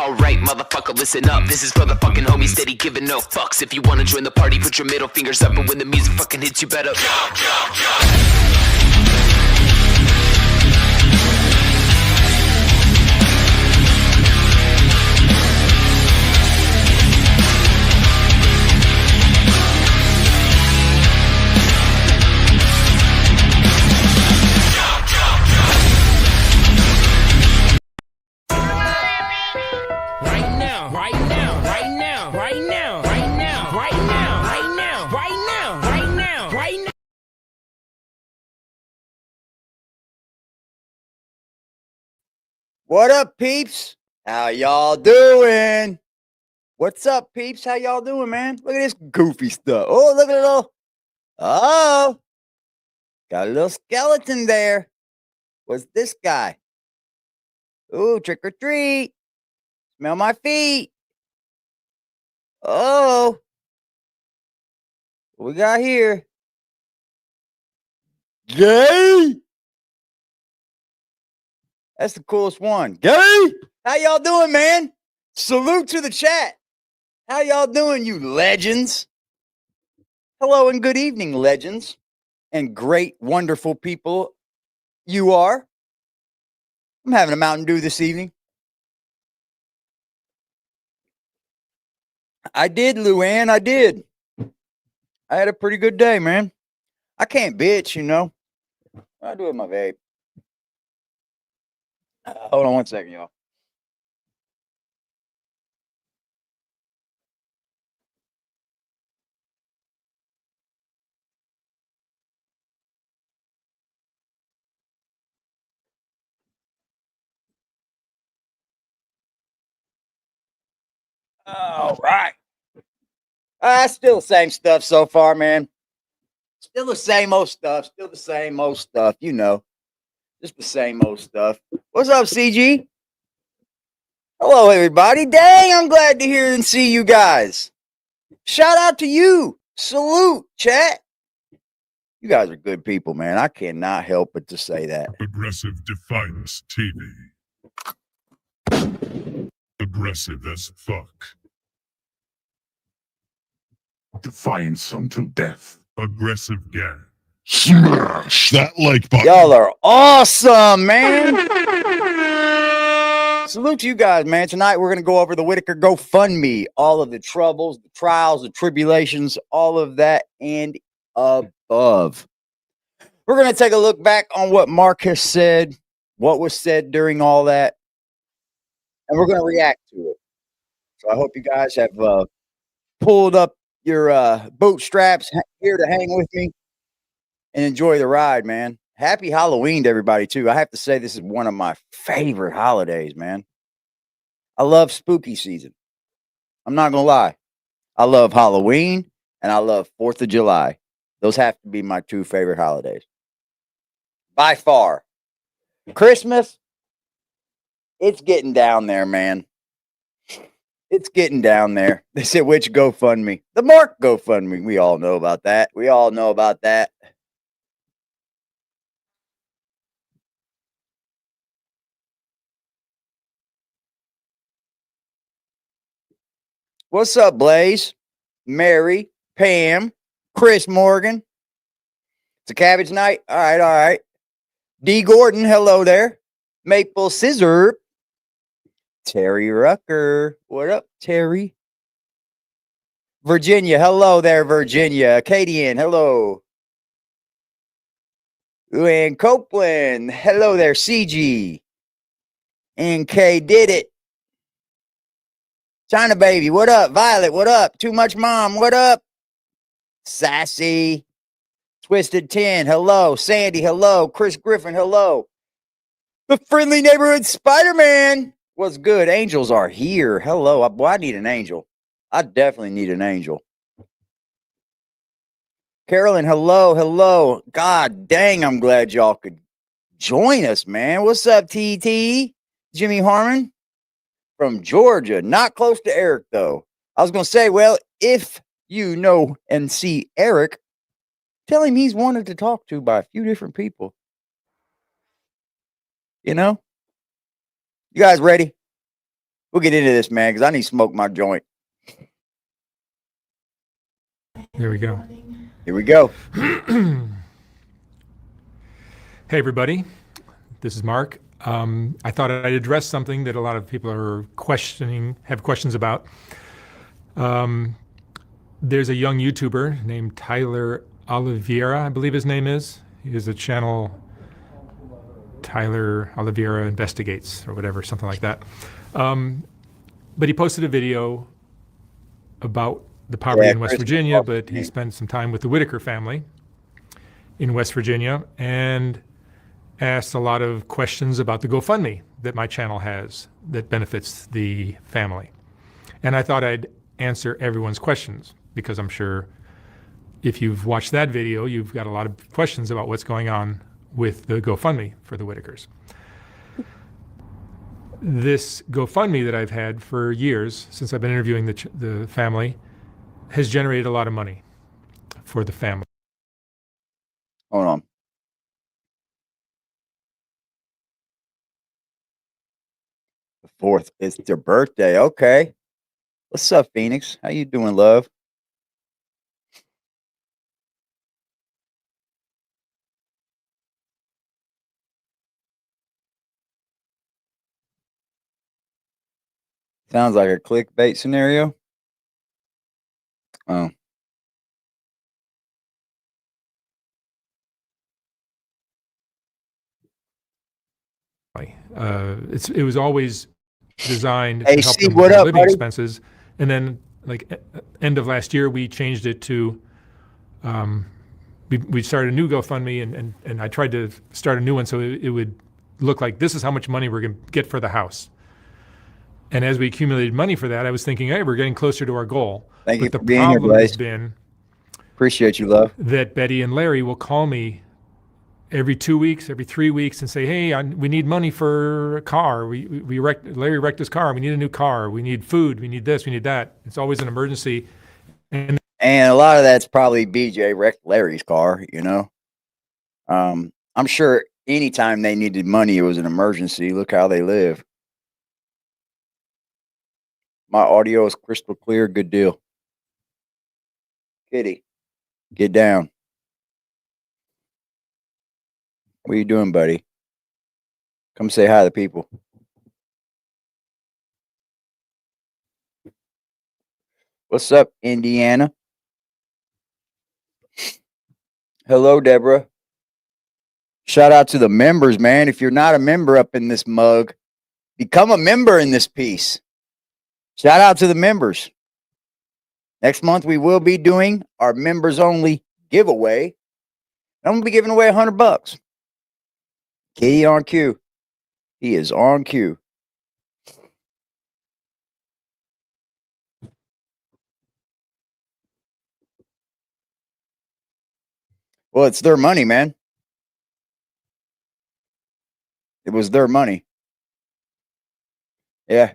Alright, motherfucker, listen up. This is for the fucking homies steady giving no fucks. If you wanna join the party, put your middle fingers up. And when the music fucking hits, you better jump, jump, jump. What up, peeps? How y'all doing? What's up, peeps? How y'all doing, man? Look at this goofy stuff. Oh, look at it all. Oh, got a little skeleton there. What's this guy? Ooh, trick or treat. Smell my feet. Oh, what we got here? Gay. That's the coolest one. Gay! How y'all doing, man? Salute to the chat. How y'all doing, you legends? Hello and good evening, legends. And great, wonderful people you are. I'm having a Mountain Dew this evening. I did, Luann. I did. I had a pretty good day, man. I can't bitch, you know. I'll do it with my vape. Hold on one second, y'all. All right. Still the same stuff so far, man. Still the same old stuff. Still the same old stuff, you know. Just the same old stuff. What's up, CG? Hello, everybody. Dang, I'm glad to hear and see you guys. Shout out to you. Salute, chat. You guys are good people, man. I cannot help but to say that. Aggressive Defiance TV. Aggressive as fuck. Defiance until death. Aggressive gang. Smash that like button. Y'all are awesome, man. Salute to you guys, man. Tonight we're going to go over the Whitaker GoFundMe. All of the troubles, the trials, the tribulations, all of that and above. We're going to take a look back on what Mark has said, what was said during all that, and we're going to react to it. So I hope you guys have pulled up your bootstraps here to hang with me and enjoy the ride, man. Happy Halloween to everybody, too. I have to say this is one of my favorite holidays, man. I love spooky season. I'm not going to lie. I love Halloween and I love 4th of July. Those have to be my two favorite holidays. By far. Christmas, it's getting down there, man. It's getting down there. They said, which GoFundMe? The Mark GoFundMe. We all know about that. We all know about that. What's up, Blaze? Mary, Pam, Chris Morgan. It's a cabbage night. All right, all right. D. Gordon, hello there. Maple Scissor. Terry Rucker. What up, Terry? Virginia, hello there, Virginia. Acadian, hello. And Copeland, hello there, CG. And K did it. China Baby, what up? Violet, what up? Too Much Mom, what up? Sassy. Twisted 10, hello. Sandy, hello. Chris Griffin, hello. The Friendly Neighborhood Spider-Man. What's good? Angels are here. Hello. Boy, I need an angel. I definitely need an angel. Carolyn, hello, hello. God dang, I'm glad y'all could join us, man. What's up, TT? Jimmy Harmon from Georgia. Not close to Eric, though. I was going to say, well, if you know and see Eric, tell him he's wanted to talk to by a few different people. You know? You guys ready? We'll get into this, man, because I need to smoke my joint. There we go. Here we go. Hey, everybody. This is Mark. I thought I'd address something that a lot of people are have questions about. There's a young YouTuber named Tyler Oliveira, I believe his name is. He has a channel, Tyler Oliveira Investigates, or whatever, something like that. But he posted a video about the poverty in West Virginia, but he spent some time with the Whitaker family in West Virginia and asked a lot of questions about the GoFundMe that my channel has that benefits the family. And I thought I'd answer everyone's questions because I'm sure if you've watched that video, you've got a lot of questions about what's going on with the GoFundMe for the Whitakers. This GoFundMe that I've had for years, since I've been interviewing the family, has generated a lot of money for the family. Hold on. The 4th, it's their birthday. Okay. What's up, Phoenix? How you doing, love? Sounds like a clickbait scenario. Oh. It was always designed Hey, to help Steve, them what with their up, living buddy? expenses. And then, like, end of last year, we changed it to, we started a new GoFundMe, and I tried to start a new one so it would look like this is how much money we're going to get for the house. And as we accumulated money for that, I was thinking, hey, we're getting closer to our goal. Thank you But for the being here, problem has guys. been Appreciate you, love. that Betty and Larry will call me every 2 weeks, every 3 weeks, and say, "Hey, we need money for a car. Larry wrecked his car. We need a new car. We need food. We need this. We need that." It's always an emergency, and a lot of that's probably BJ wrecked Larry's car. You know, I'm sure anytime they needed money, it was an emergency. Look how they live. My audio is crystal clear. Good deal. Kitty, get down. What are you doing, buddy? Come say hi to people. What's up, Indiana? Hello, Deborah. Shout out to the members, man. If you're not a member up in this mug, become a member in this piece. Shout out to the members. Next month, we will be doing our members only giveaway. I'm going to be giving away $100. Kitty on cue. He is on cue. Well, it's their money, man. It was their money. Yeah.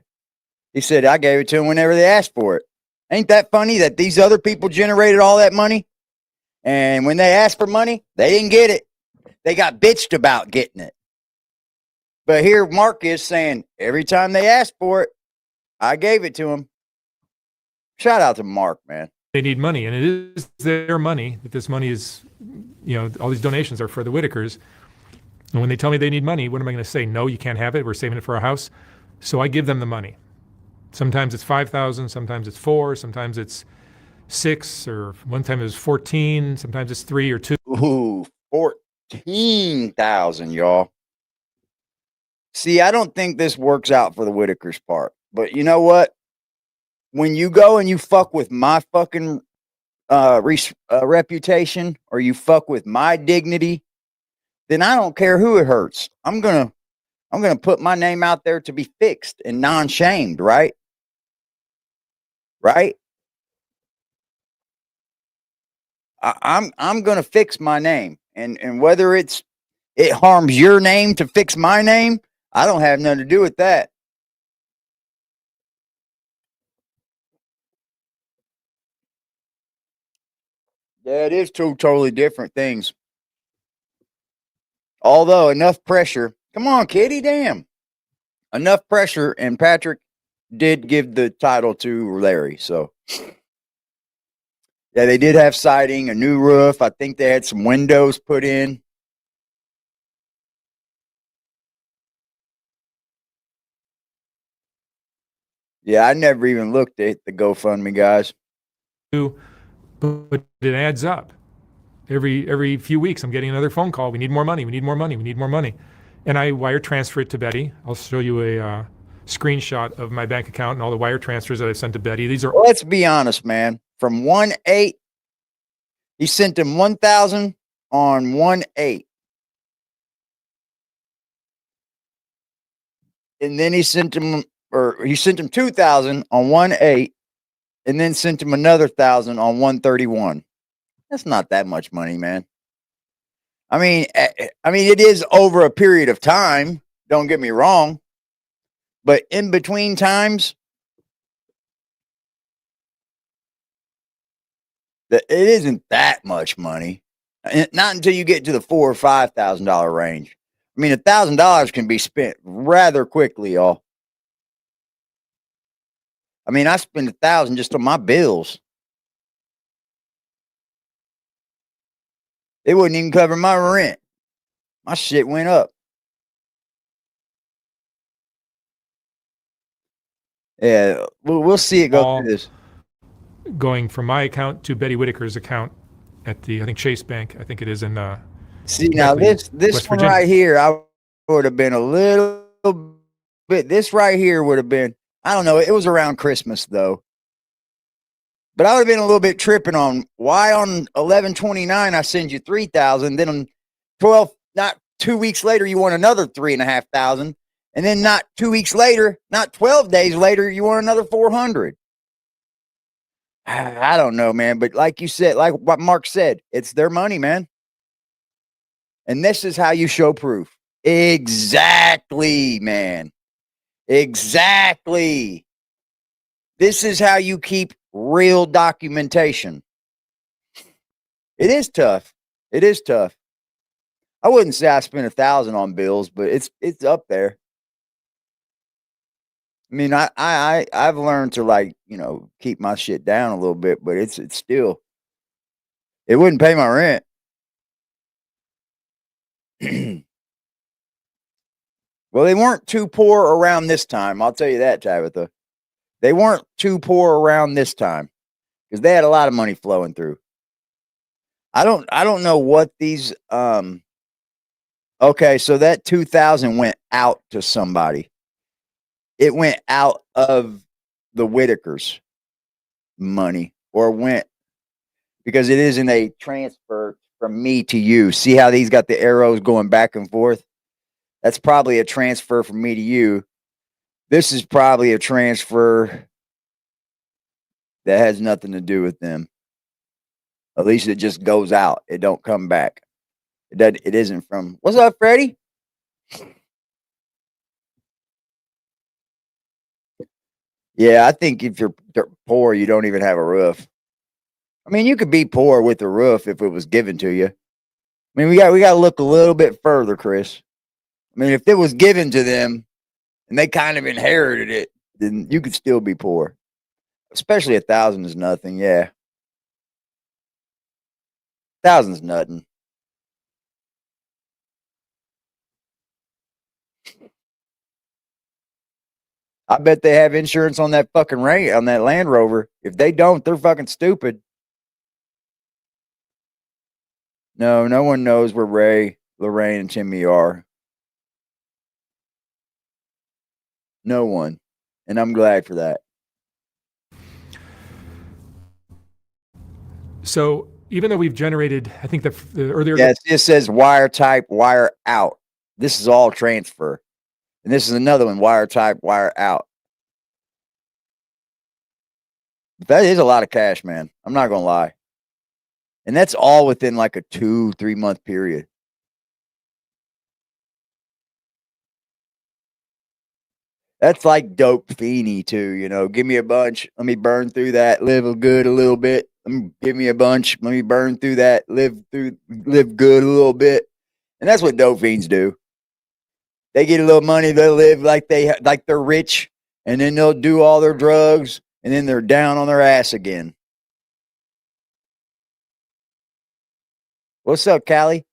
He said, I gave it to them whenever they asked for it. Ain't that funny that these other people generated all that money? And when they asked for money, they didn't get it. They got bitched about getting it. But here Mark is saying, every time they asked for it, I gave it to them. Shout out to Mark, man. they need money, and it is their money. That this money is, all these donations are for the Whitakers. And when they tell me they need money, what am I going to say? No, you can't have it. We're saving it for our house. So I give them the money. Sometimes it's 5,000, sometimes it's 4, sometimes it's 6, or one time it was 14, sometimes it's 3 or 2. Ooh, 14,000, y'all. See, I don't think this works out for the Whitakers part. But you know what? When you go and you fuck with my fucking reputation, or you fuck with my dignity, then I don't care who it hurts. I'm gonna put my name out there to be fixed and non-shamed, right? Right? I'm gonna fix my name, and whether it harms your name to fix my name, I don't have nothing to do with that. Yeah, it is two totally different things. Although enough pressure, come on, Kitty, damn, enough pressure, and Patrick, did give the title to Larry. So, yeah, they did have siding, a new roof. I think they had some windows put in. Yeah, I never even looked at the GoFundMe, guys. But it adds up. Every few weeks, I'm getting another phone call. We need more money. We need more money. We need more money. And I wire transfer it to Betty. I'll show you a screenshot of my bank account and all the wire transfers that I sent to Betty. These are. Well, let's be honest, man. From 1/8, he sent him 1,000 on 1/8, and then he sent him 2,000 on 1/8, and then sent him another 1,000 on 1/31. That's not that much money, man. I mean, it is over a period of time. Don't get me wrong, but in between times, it isn't that much money. Not until you get to the $4,000 or $5,000 range. I mean, $1,000 can be spent rather quickly, y'all. I mean, I spend 1,000 just on my bills. It wouldn't even cover my rent. My shit went up. Yeah, we'll see it go through this. Going from my account to Betty Whitaker's account at the, I think, Chase Bank. I think it is in. See, now this one right here, I would have been a little bit. This right here would have been, I don't know. It was around Christmas though. But I would have been a little bit tripping on why on 11/29 I send you 3,000, then on 12, not 2 weeks later, you want another 3,500, and then not 2 weeks later, not 12 days later, you want another 400. I don't know, man. But like you said, like what Mark said, it's their money, man. And this is how you show proof. Exactly, man. Exactly. This is how you keep real documentation. It is tough. It is tough. I wouldn't say I spent 1,000 on bills, but it's up there. I mean, I've learned to, like, you know, keep my shit down a little bit, but it's still, it wouldn't pay my rent. Well, they weren't too poor around this time. I'll tell you that, Tabitha. They weren't too poor around this time because they had a lot of money flowing through. I don't know what these okay, so that 2,000 went out to somebody. It went out of the Whitakers' money, or went, because it isn't a transfer from me to you. See how these got the arrows going back and forth? That's probably a transfer from me to you. This is probably a transfer that has nothing to do with them. At least it just goes out. It don't come back. It isn't from. What's up, Freddie? Yeah, I think if you're poor, you don't even have a roof. I mean, you could be poor with a roof if it was given to you. I mean, we got to look a little bit further, Chris. I mean, if it was given to them and they kind of inherited it, then you could still be poor. Especially 1,000 is nothing. Yeah, 1,000 is nothing. I bet they have insurance on that fucking on that Land Rover. If they don't, they're fucking stupid. No one knows where Ray, Lorraine, and Timmy are. No one. And I'm glad for that. So even though we've generated, I think the earlier. Yes, it says wire type, wire out. This is all transfer. And this is another one, wire type, wire out. That is a lot of cash, man. I'm not going to lie. And that's all within like a 2-3 month period. That's like dope fiendly too, you know. Give me a bunch, let me burn through that, live good a little bit. Give me a bunch, let me burn through that, live good a little bit. And that's what dope fiends do. They get a little money, they live like they're rich, and then they'll do all their drugs, and then they're down on their ass again. What's up, Callie?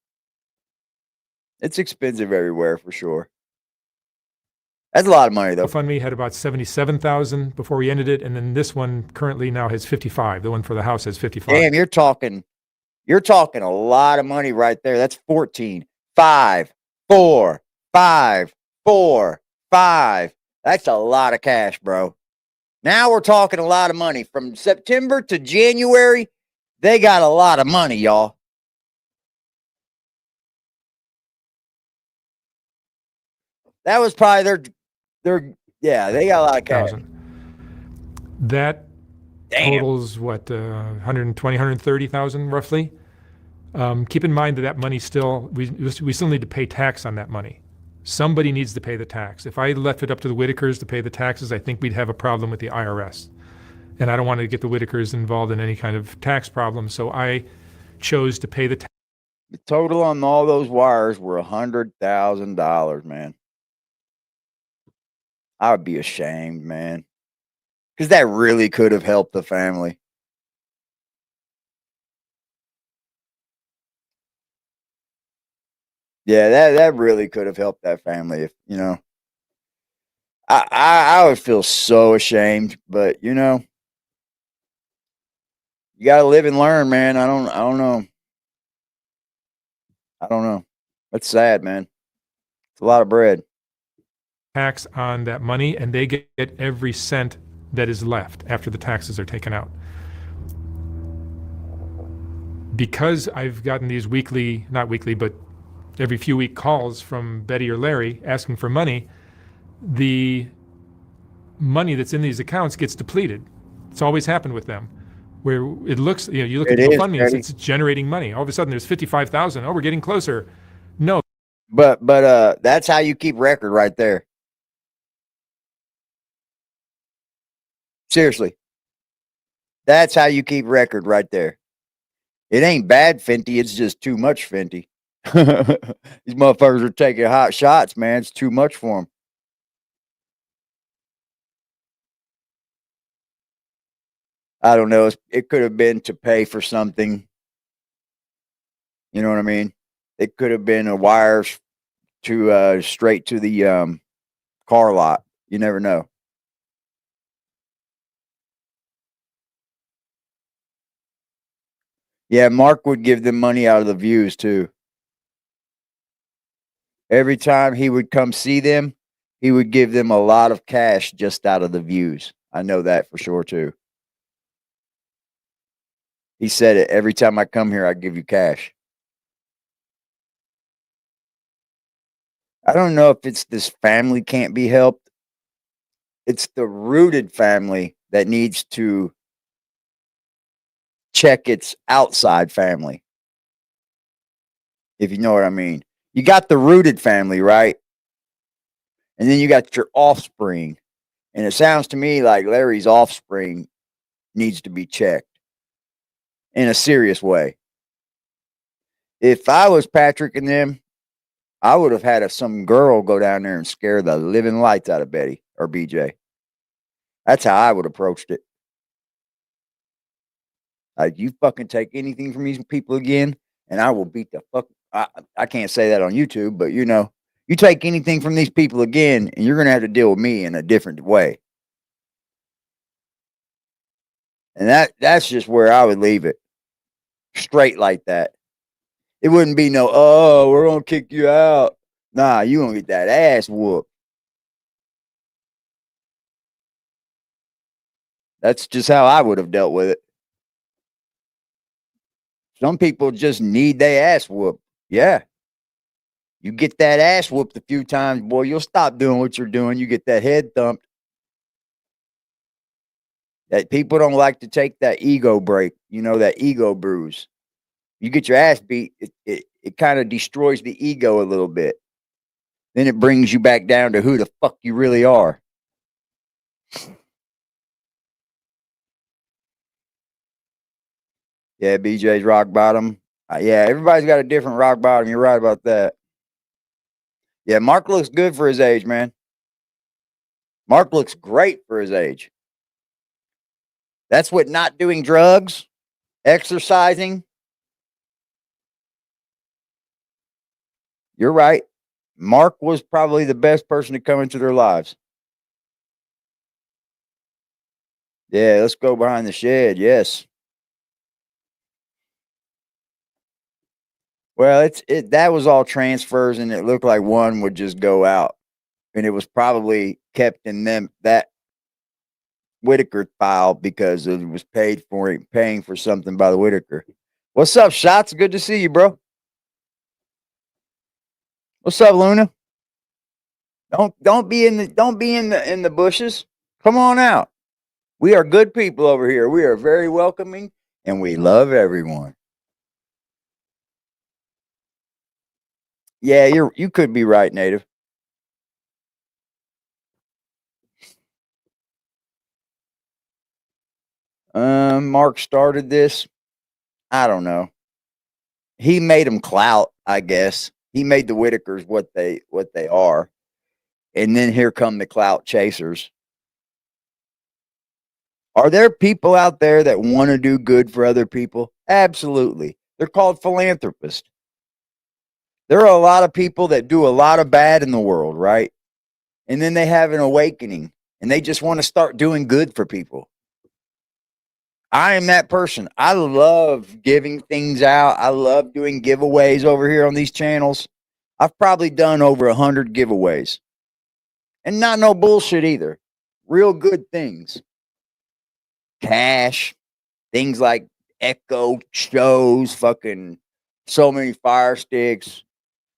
It's expensive everywhere for sure. That's a lot of money, though. GoFundMe had about 77,000 before we ended it, and then this one currently now has 55. The one for the house has 55. Damn, you're talking a lot of money right there. That's 14, 5, 4, 5, 4, 5. That's a lot of cash, bro. Now we're talking a lot of money. From September to January, they got a lot of money, y'all. That was probably yeah, they got a lot of cash. That totals what, 120, 130,000 roughly. Keep in mind that money still, we still need to pay tax on that money. Somebody needs to pay the tax. If I left it up to the Whitakers to pay the taxes, I think we'd have a problem with the IRS. And I don't want to get the Whitakers involved in any kind of tax problem, so I chose to pay the tax. The total on all those wires were $100,000, man. I would be ashamed, man. Because that really could have helped the family. Yeah, that really could have helped that family if, you know. I would feel so ashamed, but you know, you gotta live and learn, man. I don't know. I don't know. That's sad, man. It's a lot of bread. Tax on that money, and they get every cent that is left after the taxes are taken out. Because I've gotten these weekly, not weekly, but every few week calls from Betty or Larry asking for money, the money that's in these accounts gets depleted. It's always happened with them, where it looks, you know, you look at GoFundMe, it's generating money. All of a sudden there's 55,000. Oh, we're getting closer. No. But that's how you keep record right there. Seriously. That's how you keep record right there. It ain't bad Fenty, it's just too much Fenty. These motherfuckers are taking hot shots, man. It's too much for them. I don't know. It could have been to pay for something. You know what I mean? It could have been a wire to straight to the car lot. You never know. Yeah, Mark would give them money out of the views too. Every time he would come see them, he would give them a lot of cash just out of the views. I know that for sure too. He said it, every time I come here, I give you cash. I don't know if it's this family can't be helped. It's the rooted family that needs to check its outside family. If you know what I mean. You got the rooted family, right? And then you got your offspring. And it sounds to me like Larry's offspring needs to be checked in a serious way. If I was Patrick and them, I would have had some girl go down there and scare the living lights out of Betty or BJ. That's how I would have approached it. Like, you fucking take anything from these people again, and I will beat the fuck. I can't say that on YouTube, but you know, you take anything from these people again, and you're going to have to deal with me in a different way. And that's just where I would leave it. Straight like that. It wouldn't be no, oh, we're going to kick you out. Nah, you going to get that ass whooped. That's just how I would have dealt with it. Some people just need their ass whooped. Yeah. You get that ass whooped a few times, boy, you'll stop doing what you're doing. You get that head thumped. That people don't like to take that ego break, you know, that ego bruise. You get your ass beat, it kind of destroys the ego a little bit. Then it brings you back down to who the fuck you really are. Yeah, BJ's rock bottom. Yeah, everybody's got a different rock bottom. You're right about that. Yeah, Mark looks good for his age, man. Mark looks great for his age. That's what not doing drugs, exercising. You're right. Mark was probably the best person to come into their lives. Yeah, let's go behind the shed. Yes. Well, that was all transfers, and it looked like one would just go out, and it was probably kept in that Whitaker file because it was paying for something by the Whitaker. What's up, Shots? Good to see you, bro. What's up, Luna? Don't be in the bushes. Come on out. We are good people over here. We are very welcoming, and we love everyone. Yeah, you could be right, Native. Mark started this. I don't know. He made them clout, I guess. He made the Whitakers what they are. And then here come the clout chasers. Are there people out there that want to do good for other people? Absolutely. They're called philanthropists. There are a lot of people that do a lot of bad in the world, right? And then they have an awakening and they just want to start doing good for people. I am that person. I love giving things out. I love doing giveaways over here on these channels. I've probably done over 100 giveaways. And not no bullshit either. Real good things. Cash, things like Echo shows, fucking so many fire sticks.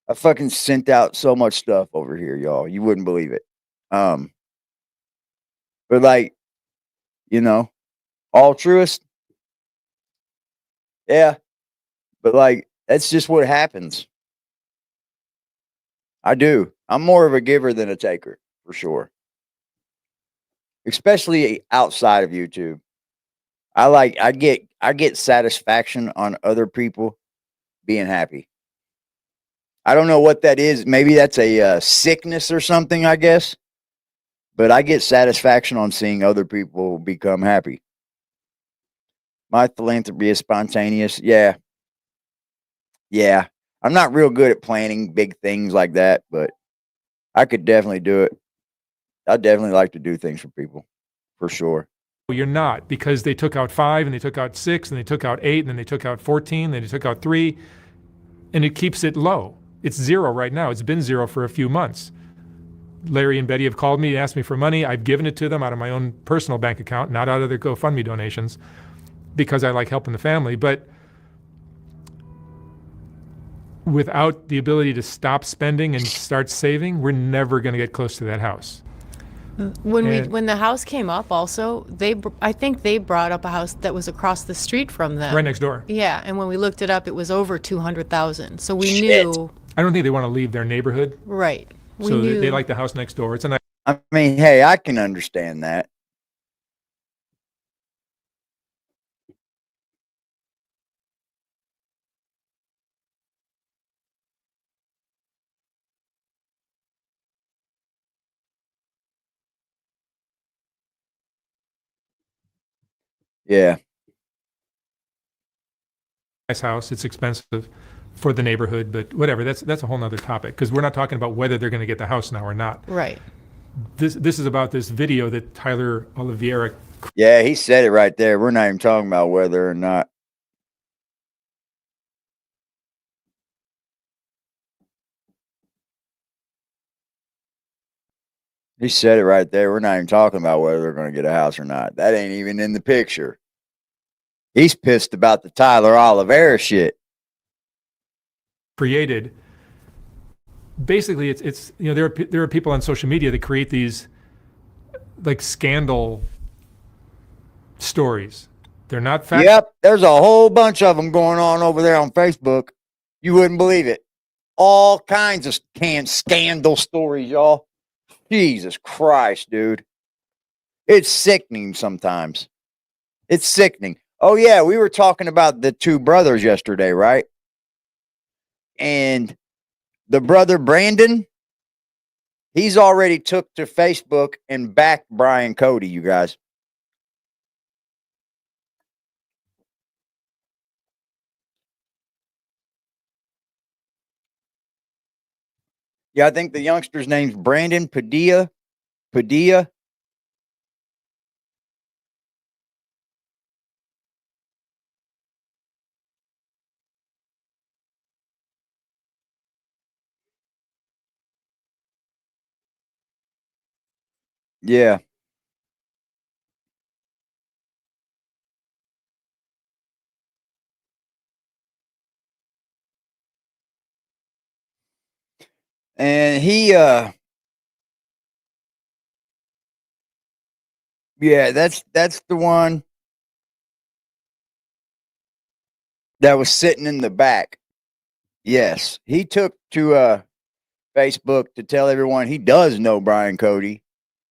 I fucking sent out so much stuff over here, y'all. You wouldn't believe it. But like, altruist. Yeah. But like, that's just what happens. I do. I'm more of a giver than a taker, for sure. Especially outside of YouTube. I get satisfaction on other people being happy. I don't know what that is. Maybe that's a sickness or something, I guess. But I get satisfaction on seeing other people become happy. My philanthropy is spontaneous. Yeah. Yeah. I'm not real good at planning big things like that, but I could definitely do it. I definitely like to do things for people, for sure. You're not, because they took out 5 and they took out 6 and they took out 8 and then they took out 14 and then they took out 3, and it keeps it low. It's 0 right now. It's been 0 for a few months. Larry and Betty have called me and asked me for money. I've given it to them out of my own personal bank account, not out of their GoFundMe donations, because I like helping the family. But without the ability to stop spending and start saving, we're never going to get close to that house. When the house came up, also I think they brought up a house that was across the street from them, right next door. Yeah, and when we looked it up, it was over 200,000. So we knew. I don't think they want to leave their neighborhood. Right. So they like the house next door. It's a nice. I mean, hey, I can understand that. Yeah. Nice house. It's expensive for the neighborhood, but whatever. That's a whole nother topic, because we're not talking about whether they're going to get the house now or not. Right. This is about this video that Tyler Oliveira. Yeah, he said it right there. We're not even talking about whether or not. He said it right there. We're not even talking about whether they're going to get a house or not. That ain't even in the picture. He's pissed about the Tyler Oliveira shit. Created. Basically, it's there are people on social media that create these like scandal stories. They're not fact. Yep, there's a whole bunch of them going on over there on Facebook. You wouldn't believe it. All kinds of scandal stories, y'all. Jesus Christ, dude. It's sickening sometimes. It's sickening. Oh, yeah, we were talking about the 2 brothers yesterday, right? And the brother Brandon, He's already took to Facebook and backed Brian Cody, you guys. Yeah, I think the youngster's name's Brandon Padilla. Padilla. Yeah. And he yeah, that's the one that was sitting in the back. Yes. He took to Facebook to tell everyone he does know Brian Cody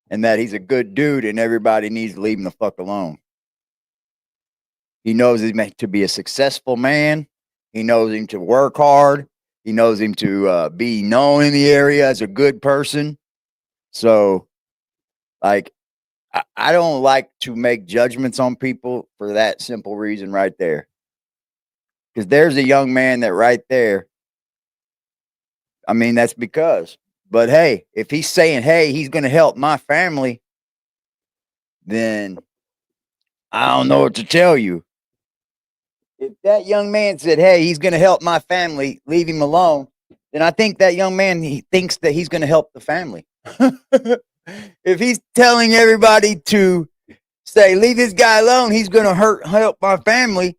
and that he's a good dude and everybody needs to leave him the fuck alone. He knows he's meant to be a successful man. He knows him to work hard. He knows him to be known in the area as a good person. So, like, I don't like to make judgments on people for that simple reason right there. Because there's a young man that right there. I mean, that's because. But hey, if he's saying, hey, he's going to help my family, then I don't know what to tell you. If that young man said, hey, he's going to help my family, leave him alone, then I think that young man, he thinks that he's going to help the family. If he's telling everybody to say, leave this guy alone, he's going to help my family,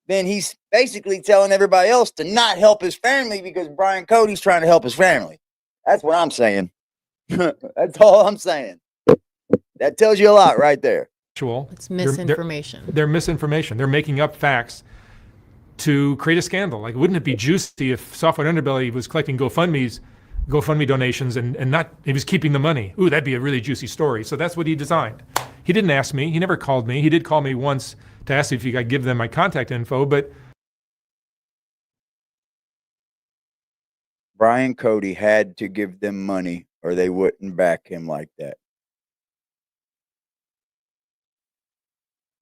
then he's basically telling everybody else to not help his family because Brian Cody's trying to help his family. That's what I'm saying. That's all I'm saying. That tells you a lot right there. It's misinformation. They're misinformation. They're making up facts to create a scandal. Like, wouldn't it be juicy if Software Underbelly was collecting GoFundMe donations and not, he was keeping the money? Ooh, that'd be a really juicy story. So that's what he designed. He didn't ask me. He never called me. He did call me once to ask if I give them my contact info, but Brian Cody had to give them money or they wouldn't back him like that.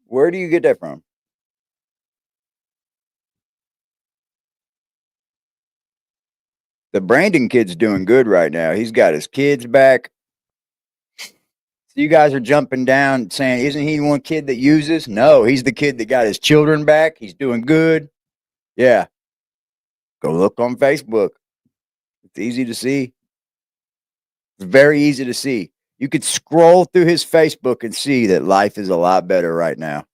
Where do you get that from? The Brandon kid's doing good right now. He's got his kids back. So you guys are jumping down saying, isn't he one kid that uses? No, he's the kid that got his children back. He's doing good. Yeah. Go look on Facebook. It's easy to see. It's very easy to see. You could scroll through his Facebook and see that life is a lot better right now.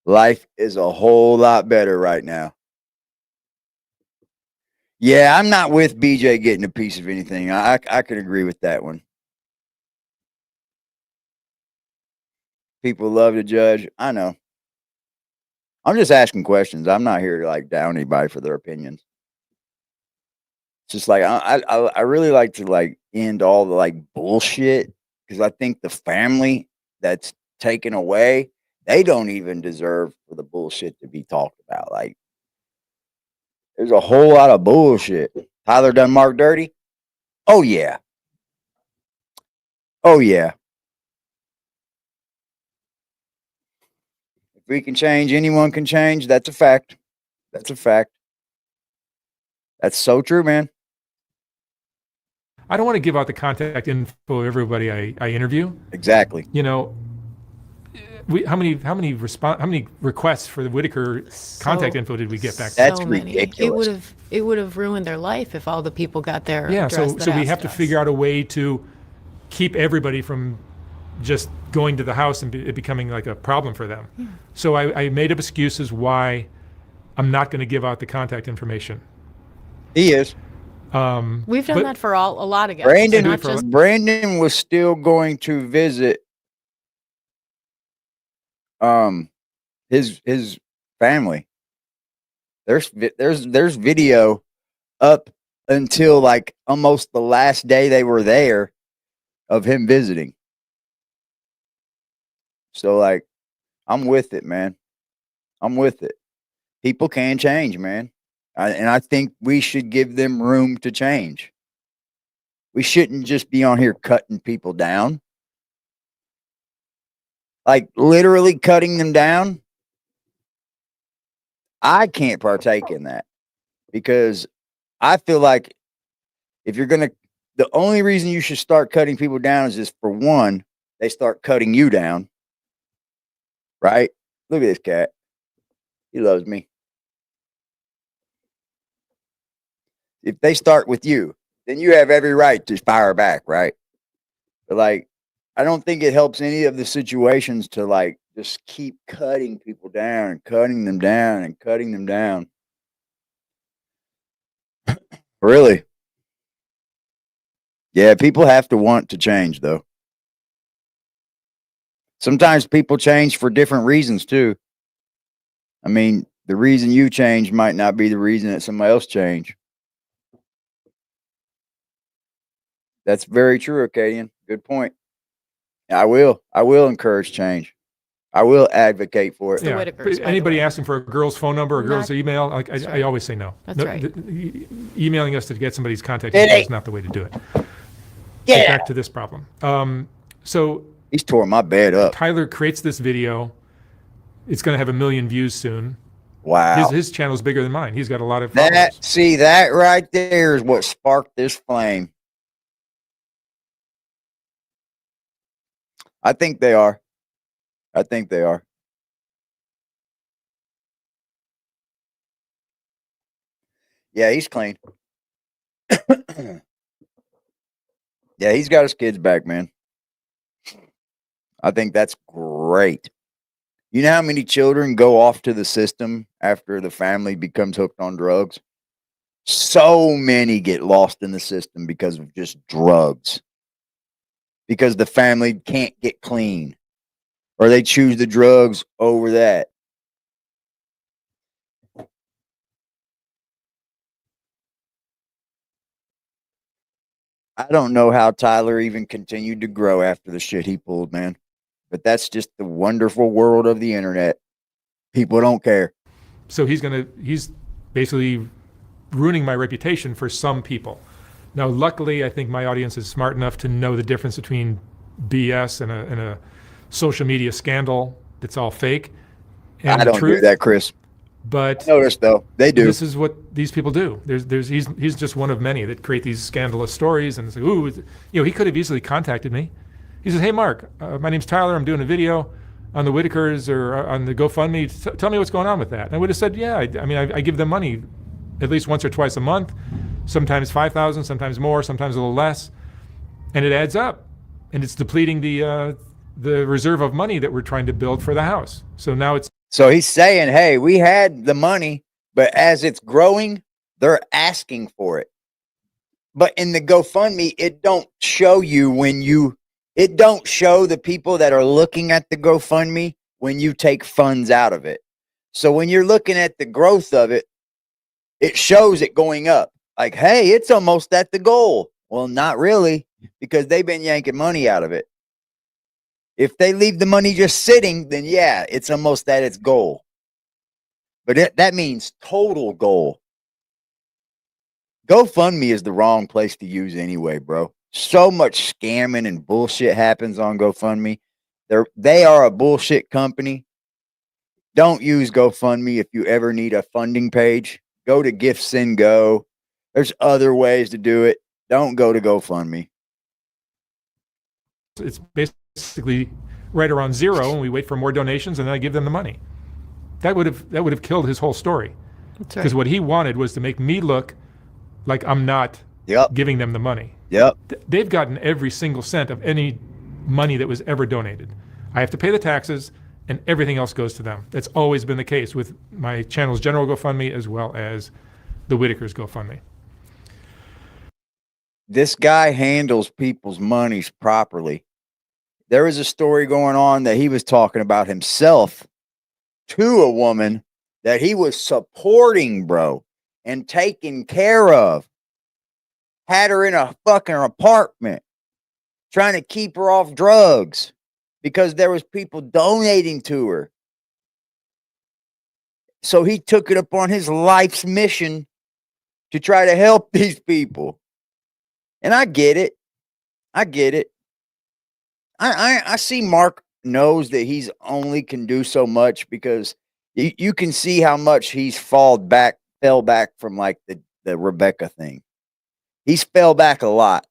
Life is a whole lot better right now. Yeah, I'm not with BJ getting a piece of anything. I could agree with that one. People love to judge. I know. I'm just asking questions. I'm not here to like down anybody for their opinions. It's just like I really like to like end all the like bullshit because I think the family that's taken away, they don't even deserve for the bullshit to be talked about. Like, there's a whole lot of bullshit. Tyler done Mark dirty? Oh yeah. Oh yeah. If we can change, anyone can change. That's a fact. That's a fact. That's so true, man. I don't want to give out the contact info of everybody I interview. Exactly. You know, how many requests for the Whitaker contact info did we get back? That's so many. ridiculous. It would have ruined their life if all the people got their Yeah, address so that we have asked to us. figure out a way to keep everybody from just going to the house and it becoming like a problem for them. Yeah. So I made up excuses why I'm not going to give out the contact information. He is. We've done that for a lot of guys. Brandon, not just Brandon was still going to visit his family. There's video up until like almost the last day they were there of him visiting. So like, I'm with it, man. I'm with it. People can change, man. And I think we should give them room to change. We shouldn't just be on here cutting people down. Like literally cutting them down. I can't partake in that because I feel like if you're going to, the only reason you should start cutting people down is just for one, they start cutting you down. Right? Look at this cat. He loves me. If they start with you, then you have every right to fire back, right? But like, I don't think it helps any of the situations to like just keep cutting people down and cutting them down and cutting them down. Really? Yeah, people have to want to change though. Sometimes people change for different reasons too. I mean, the reason you change might not be the reason that somebody else changed. That's very true, Acadian. Good point. I will encourage change. I will advocate for it. The Yeah. Whitakers, by the Anybody way. asking for a girl's phone number or a girl's Not- email, like, I right. always say no. That's No, right. Emailing us to get somebody's contact It info ain't- is not the way to do it. Yeah. Get back to this problem. So He's tore my bed up. Tyler creates this video. It's going to have 1 million views soon. Wow. His channel's bigger than mine. He's got a lot of followers. That right there is what sparked this flame. I think they are. Yeah, he's clean. Yeah, he's got his kids back, man. I think that's great. You know how many children go off to the system after the family becomes hooked on drugs? So many get lost in the system because of just drugs. Because the family can't get clean. Or they choose the drugs over that. I don't know how Tyler even continued to grow after the shit he pulled, man. But that's just the wonderful world of the internet. People don't care. So he's basically ruining my reputation for some people. Now, luckily, I think my audience is smart enough to know the difference between BS and a social media scandal that's all fake and I the don't truth. do that, Chris. But Notice though, they do. this is what these people do. He's just one of many that create these scandalous stories and say, ooh, he could have easily contacted me. He says, hey, Mark, my name's Tyler. I'm doing a video on the Whitakers or on the GoFundMe. Tell me what's going on with that. And I would have said, yeah, I give them money at least once or twice a month, sometimes 5,000, sometimes more, sometimes a little less. And it adds up. And it's depleting the reserve of money that we're trying to build for the house. So now it's. So he's saying, hey, we had the money, but as it's growing, they're asking for it. But in the GoFundMe, it don't show it don't show the people that are looking at the GoFundMe when you take funds out of it. So when you're looking at the growth of it, it shows it going up. Like, hey, it's almost at the goal. Well, not really, because they've been yanking money out of it. If they leave the money just sitting, then yeah, it's almost at its goal. But that means total goal. GoFundMe is the wrong place to use anyway, bro. So much scamming and bullshit happens on GoFundMe. They are a bullshit company. Don't use GoFundMe if you ever need a funding page. Go to GiftSendGo. There's other ways to do it. Don't go to GoFundMe. It's basically right around zero, and we wait for more donations, and then I give them the money. That would have killed his whole story. That's right. Because what he wanted was to make me look like I'm not giving them the money. Yep. They've gotten every single cent of any money that was ever donated. I have to pay the taxes, and everything else goes to them. That's always been the case with my channel's general GoFundMe as well as the Whitakers GoFundMe. This guy handles people's monies properly. There was a story going on that he was talking about himself to a woman that he was supporting, bro, and taking care of. Had her in a fucking apartment, trying to keep her off drugs because there was people donating to her. So he took it upon his life's mission to try to help these people. And I get it. I get it. I see Mark knows that he's only can do so much because you can see how much he's fell back from like the Rebecca thing. He's fell back a lot.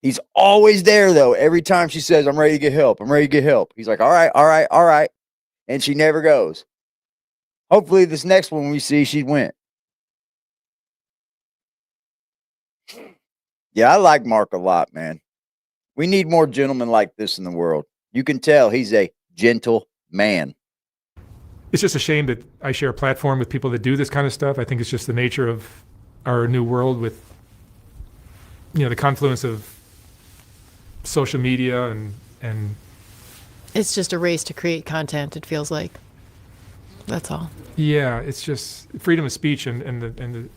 He's always there though. Every time she says, I'm ready to get help. I'm ready to get help. He's like, all right, all right, all right. And she never goes. Hopefully this next one we see, she went. Yeah, I like Mark a lot, man. We need more gentlemen like this in the world. You can tell he's a gentle man. It's just a shame that I share a platform with people that do this kind of stuff. I think it's just the nature of our new world with, the confluence of social media and It's just a race to create content, it feels like. That's all. Yeah, it's just freedom of speech and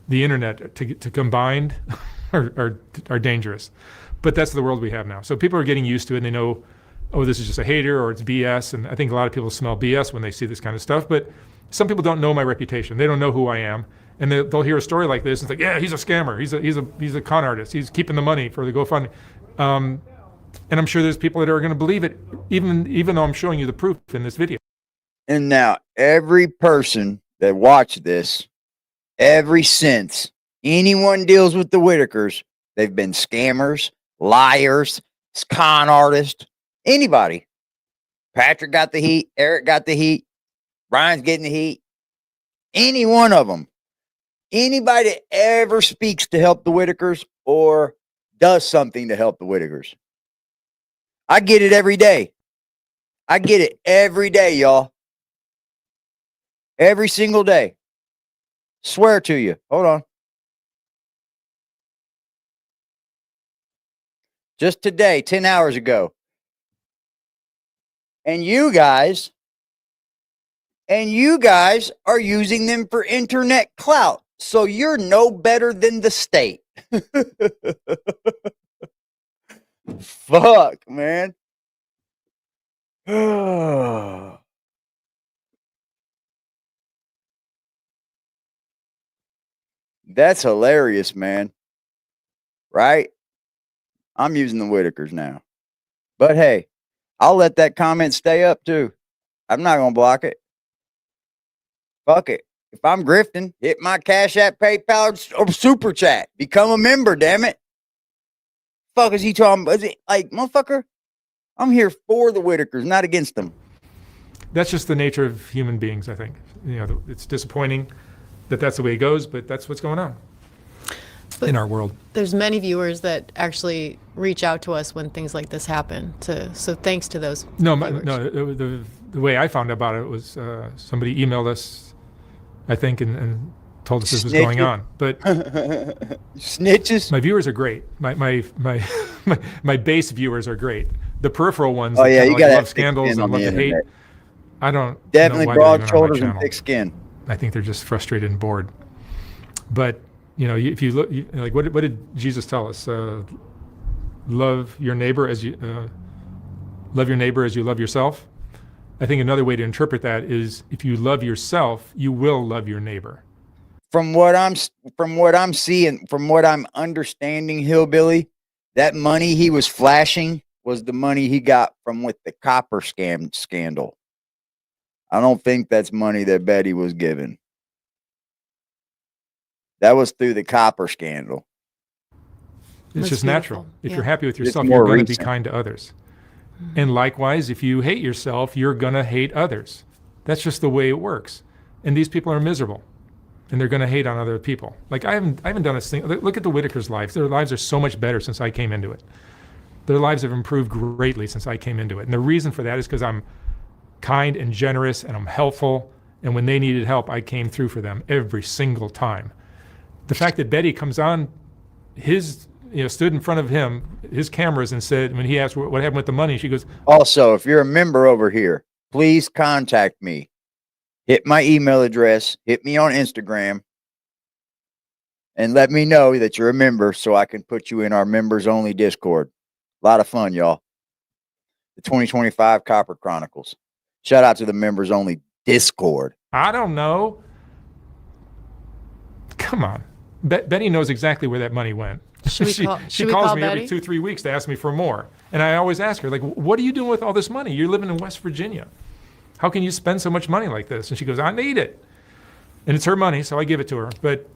the internet to combined are dangerous. But that's the world we have now. So people are getting used to it and they know, oh, this is just a hater or it's BS. And I think a lot of people smell BS when they see this kind of stuff. But some people don't know my reputation. They don't know who I am. And they'll hear a story like this and think, yeah, he's a scammer. He's a con artist. He's keeping the money for the GoFundMe. And I'm sure there's people that are going to believe it, even though I'm showing you the proof in this video. And now every person that watched this, ever since anyone deals with the Whitakers, they've been scammers, liars, con artists, anybody. Patrick got the heat. Eric got the heat. Brian's getting the heat. Any one of them. Anybody that ever speaks to help the Whitakers or does something to help the Whitakers. I get it every day. I get it every day, y'all. Every single day. Swear to you. Hold on. Just today, 10 hours ago. And you guys are using them for internet clout. So you're no better than the state. Fuck, man. That's hilarious, man. Right? I'm using the Whitakers now. But hey, I'll let that comment stay up too. I'm not going to block it. Fuck it. If I'm grifting, hit my Cash App, PayPal, or Super Chat. Become a member, damn it. Fuck is he talking about? Is it like, motherfucker? I'm here for the Whitakers, not against them. That's just the nature of human beings, I think. It's disappointing that that's the way it goes, but that's what's going on in our world. There's many viewers that actually reach out to us when things like this happen. So thanks to those. The way I found out about it was somebody emailed us, I think, and told us this was going on. But snitches. My viewers are great. My base viewers are great. The peripheral ones, oh yeah, you got love scandals and love to hate. I don't definitely know why broad shoulders and thick skin. I think they're just frustrated and bored. But if you look, like what did Jesus tell us? Love your neighbor as you love yourself. I think another way to interpret that is if you love yourself, you will love your neighbor. From what I'm seeing, from what I'm understanding, Hillbilly, that money he was flashing was the money he got from with the copper scandal. I don't think that's money that Betty was given. That was through the copper scandal. It's just natural. If you're happy with yourself, you're going to be kind to others. And likewise, if you hate yourself, you're going to hate others. That's just the way it works. And these people are miserable. And they're going to hate on other people. Like I haven't done a thing. Look at the Whitakers' lives. Their lives are so much better since I came into it. Their lives have improved greatly since I came into it. And the reason for that is because I'm kind and generous and I'm helpful. And when they needed help, I came through for them every single time. The fact that Betty comes on stood in front of him, his cameras, and said, when he asked what happened with the money, she goes, also, if you're a member over here, please contact me. Hit my email address, hit me on Instagram, and let me know that you're a member so I can put you in our members only Discord. A lot of fun, y'all. The 2025 Copper Chronicles. Shout out to the members only Discord. I don't know. Come on. Betty knows exactly where that money went. Should we she call, she should we calls call me Betty? every 2-3 weeks to ask me for more. And I always ask her, like, what are you doing with all this money? You're living in West Virginia. How can you spend so much money like this? And she goes, I need it. And it's her money, so I give it to her. But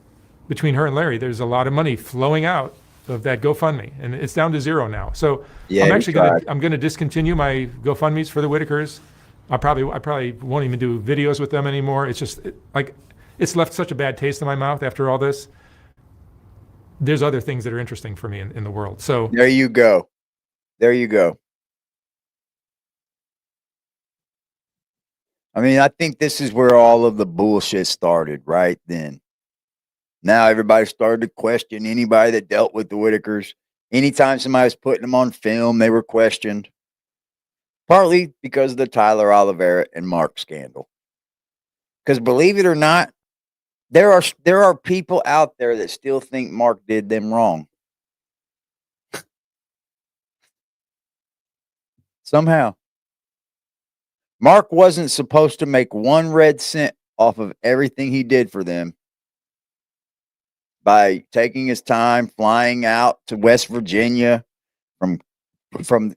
between her and Larry, there's a lot of money flowing out of that GoFundMe, and it's down to zero now. So Yeah, I'm we actually tried. going to discontinue my GoFundMes for the Whitakers. I probably won't even do videos with them anymore. It's just like it's left such a bad taste in my mouth after all this. There's other things that are interesting for me in the world. So There you go. There you go. I mean, I think this is where all of the bullshit started right then. Now everybody started to question anybody that dealt with the Whitakers. Anytime somebody was putting them on film, they were questioned. Partly because of the Tyler Oliveira and Mark scandal. Because believe it or not, there are people out there that still think Mark did them wrong. Somehow. Mark wasn't supposed to make 1 red cent off of everything he did for them by taking his time flying out to West Virginia from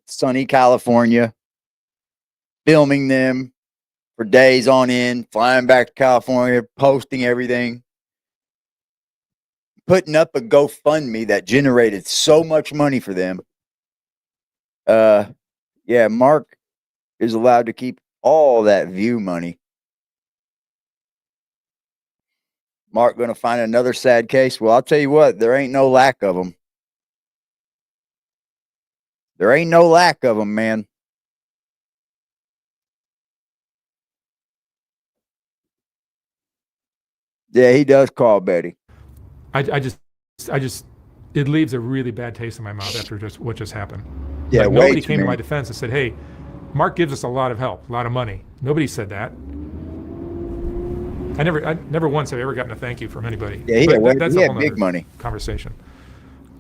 sunny California, filming them for days on end, flying back to California, posting everything, putting up a GoFundMe that generated so much money for them. Yeah, Mark is allowed to keep all that view money. Mark going to find another sad case? Well, I'll tell you what, there ain't no lack of them. There ain't no lack of them, man. Yeah, he does call Betty. I just, it leaves a really bad taste in my mouth after what just happened. Yeah, like way nobody too came to my many. defense and said, hey, Mark gives us a lot of help, a lot of money. Nobody said that. I never once have ever gotten a thank you from anybody. Yeah, But that's he a had whole big nother money. conversation.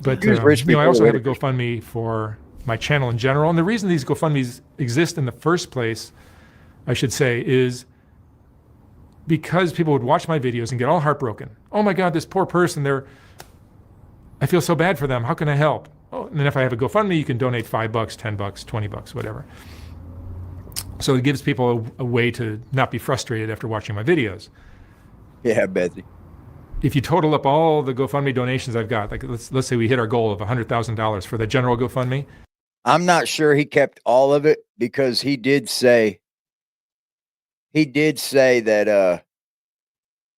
But He was rich I before also have a Whitakers. GoFundMe for my channel in general. And the reason these GoFundMes exist in the first place, I should say, is because people would watch my videos and get all heartbroken. Oh my God, this poor person, I feel so bad for them. How can I help? Oh, and then if I have a GoFundMe, you can donate $5, $10, $20, whatever. So it gives people a way to not be frustrated after watching my videos. Yeah, Betsy. If you total up all the GoFundMe donations I've got, like let's say we hit our goal of $100,000 for the general GoFundMe. I'm not sure he kept all of it because he did say that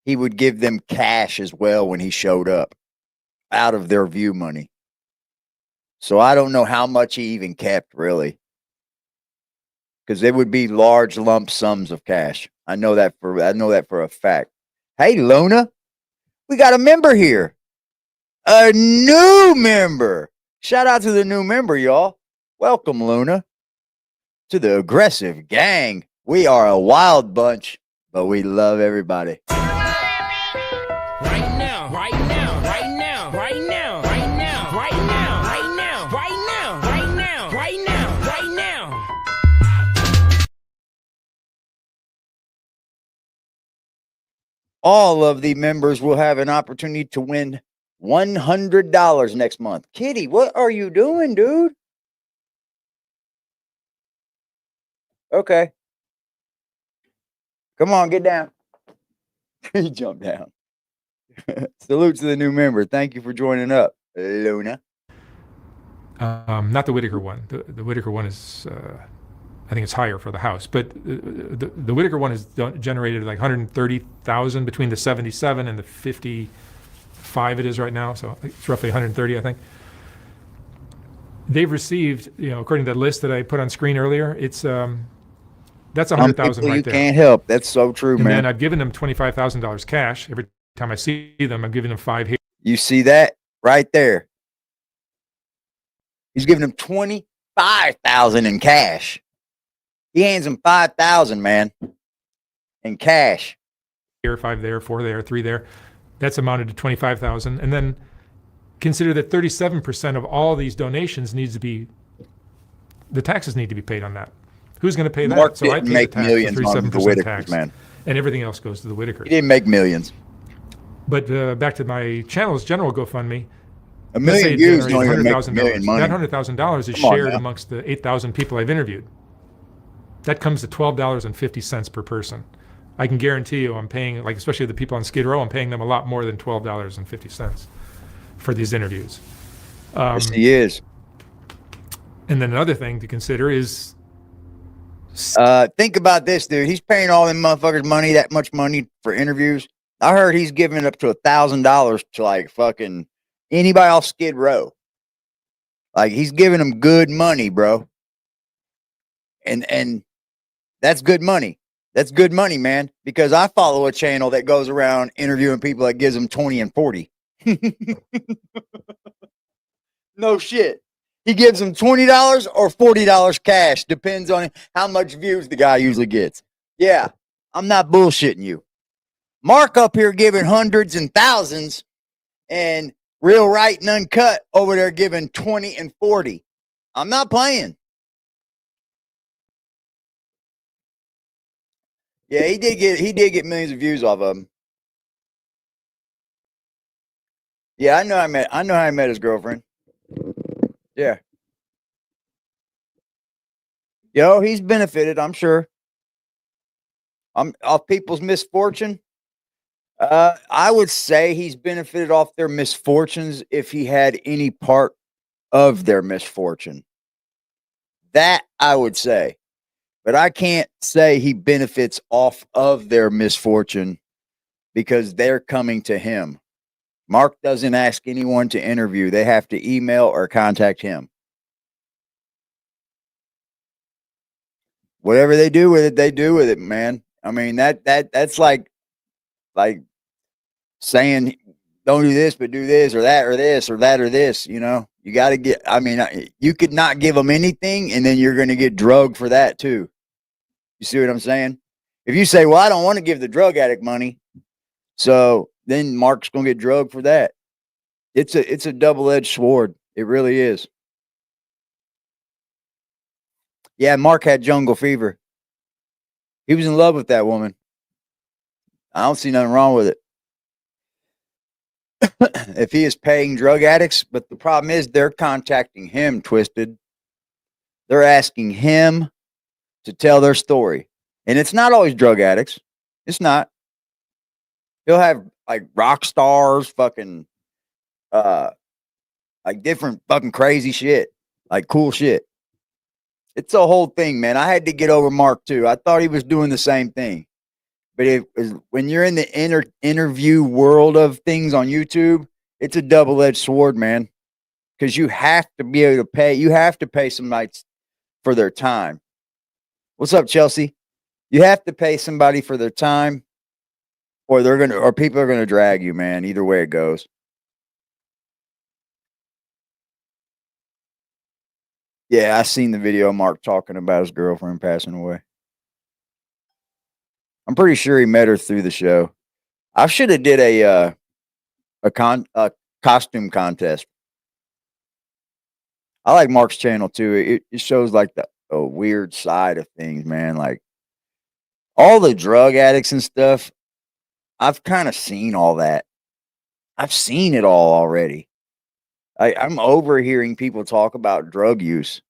he would give them cash as well when he showed up out of their view money. So I don't know how much he even kept really. Because it would be large lump sums of cash. I know that for a fact. Hey Luna, we got a member here. A new member. Shout out to the new member, y'all. Welcome, Luna, to the aggressive gang. We are a wild bunch, but we love everybody. Right now, right now, right now, right now, right now, right now, right now, right now, right now, right now, right now. All of the members will have an opportunity to win $100 next month. Kitty, what are you doing, dude? Okay. Come on, get down. He jumped down. Salute to the new member. Thank you for joining up, Luna. Not the Whitaker one. The Whitaker one is, I think it's higher for the house. But the Whitaker one has generated like 130,000 between the 77 and the 55 it is right now. So it's roughly 130, I think. They've received, according to that list that I put on screen earlier, it's that's 100,000 right you there. can't help. That's so true, And man. then I've given them $25,000 cash. Every time I see them, I'm giving them 5 here. You see that right there? He's giving him 25,000 in cash. He hands him 5,000, man, in cash. Here, 5 there, 4 there, 3 there. That's amounted to 25,000. And then consider that 37% of all these donations the taxes need to be paid on that. Who's going to pay that? Mark So I didn't pay make the tax, millions the on the 37% Whitakers, tax, man. and everything else goes to the He Whitakers. didn't make millions. But back to my channel's general GoFundMe, A let's say million it views generated don't even make a million $100,000. money. That $100,000 is Come on shared now. amongst the 8,000 people I've interviewed. That comes to $12.50 per person. I can guarantee you I'm paying, like especially the people on Skid Row, I'm paying them a lot more than $12.50 for these interviews. Yes, he is. And then another thing to consider is Think about this, dude. He's paying all them motherfuckers money, that much money for interviews. I heard he's giving up to $1,000 to like fucking anybody off Skid Row. Like he's giving them good money, bro. And that's good money. That's good money, man. Because I follow a channel that goes around interviewing people that gives them 20 and 40. No shit. He gives them $20 or $40 cash. Depends on how much views the guy usually gets. Yeah, I'm not bullshitting you. Mark up here giving hundreds and thousands, and Real Right and Uncut over there giving 20 and 40. I'm not playing. Yeah, he did get millions of views off of him. Yeah, I know how I met his girlfriend. Yeah. Yo, he's benefited, I'm sure. Off people's misfortune. I would say he's benefited off their misfortunes if he had any part of their misfortune. That I would say. But I can't say he benefits off of their misfortune because they're coming to him. Mark doesn't ask anyone to interview. They have to email or contact him. Whatever they do with it, they do with it, man. I mean, that's like saying don't do this, but do this or that or this or that or this, you know. You got to get, I mean, you could not give them anything and then you're going to get drugged for that too. You see what I'm saying? If you say, well, I don't want to give the drug addict money, so then Mark's going to get drugged for that. It's a double-edged sword. It really is. Yeah, Mark had jungle fever. He was in love with that woman. I don't see nothing wrong with it. If he is paying drug addicts, but the problem is they're contacting him, Twisted. They're asking him to tell their story. And it's not always drug addicts. It's not. He'll have like rock stars, fucking like different fucking crazy shit. Like cool shit. It's a whole thing, man. I had to get over Mark too. I thought he was doing the same thing. But when you're in the interview world of things on YouTube, it's a double-edged sword, man. Because you have to be able to pay. You have to pay somebody for their time. What's up, Chelsea? You have to pay somebody for their time, or people are gonna drag you, man. Either way it goes. Yeah, I seen the video of Mark talking about his girlfriend passing away. I'm pretty sure he met her through the show. I should have did a costume contest. I like Mark's channel too. It shows like a weird side of things, man. Like all the drug addicts and stuff. I've kind of seen all that. I've seen it all already. I'm overhearing people talk about drug use.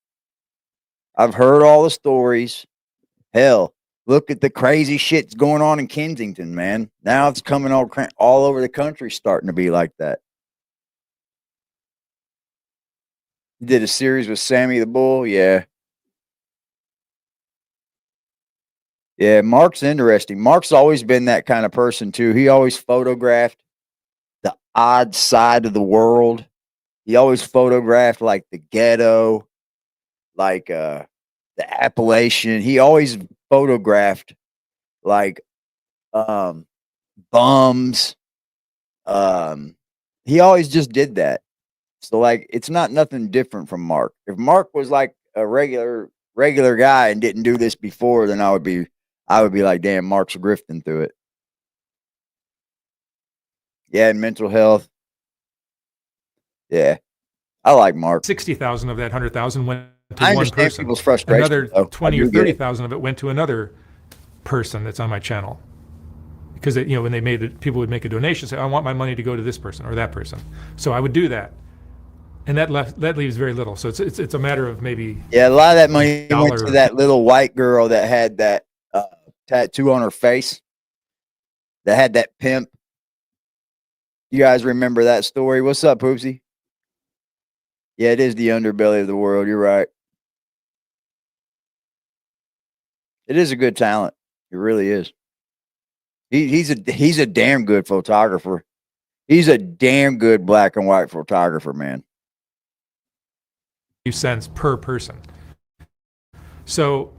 I've heard all the stories. Hell, look at the crazy shit's going on in Kensington, man. Now it's coming all over the country, starting to be like that. You did a series with Sammy the Bull, yeah. Yeah, Mark's interesting. Mark's always been that kind of person too. He always photographed the odd side of the world. He always photographed like the ghetto, like the Appalachian. He always photographed like bums. He always just did that. So like it's not nothing different from Mark. If Mark was like a regular guy and didn't do this before, then I would be like, damn, Mark's grifting through it. Yeah, and mental health. Yeah. I like Mark. 60,000 of that 100,000 went to I one understand person. people's frustration. Another 20 or 30,000 of it went to another person that's on my channel. Because when they made it, people would make a donation, say, I want my money to go to this person or that person. So I would do that. and that leaves very little. So it's a matter of maybe Yeah, a lot of that money went $1. to that little white girl that had that tattoo on her face, that had that pimp. You guys remember that story? What's up, Poopsie? Yeah, it is the underbelly of the world. You're right. It is a good talent. It really is. He's a damn good photographer. He's a damn good black and white photographer, man. Cents per person. So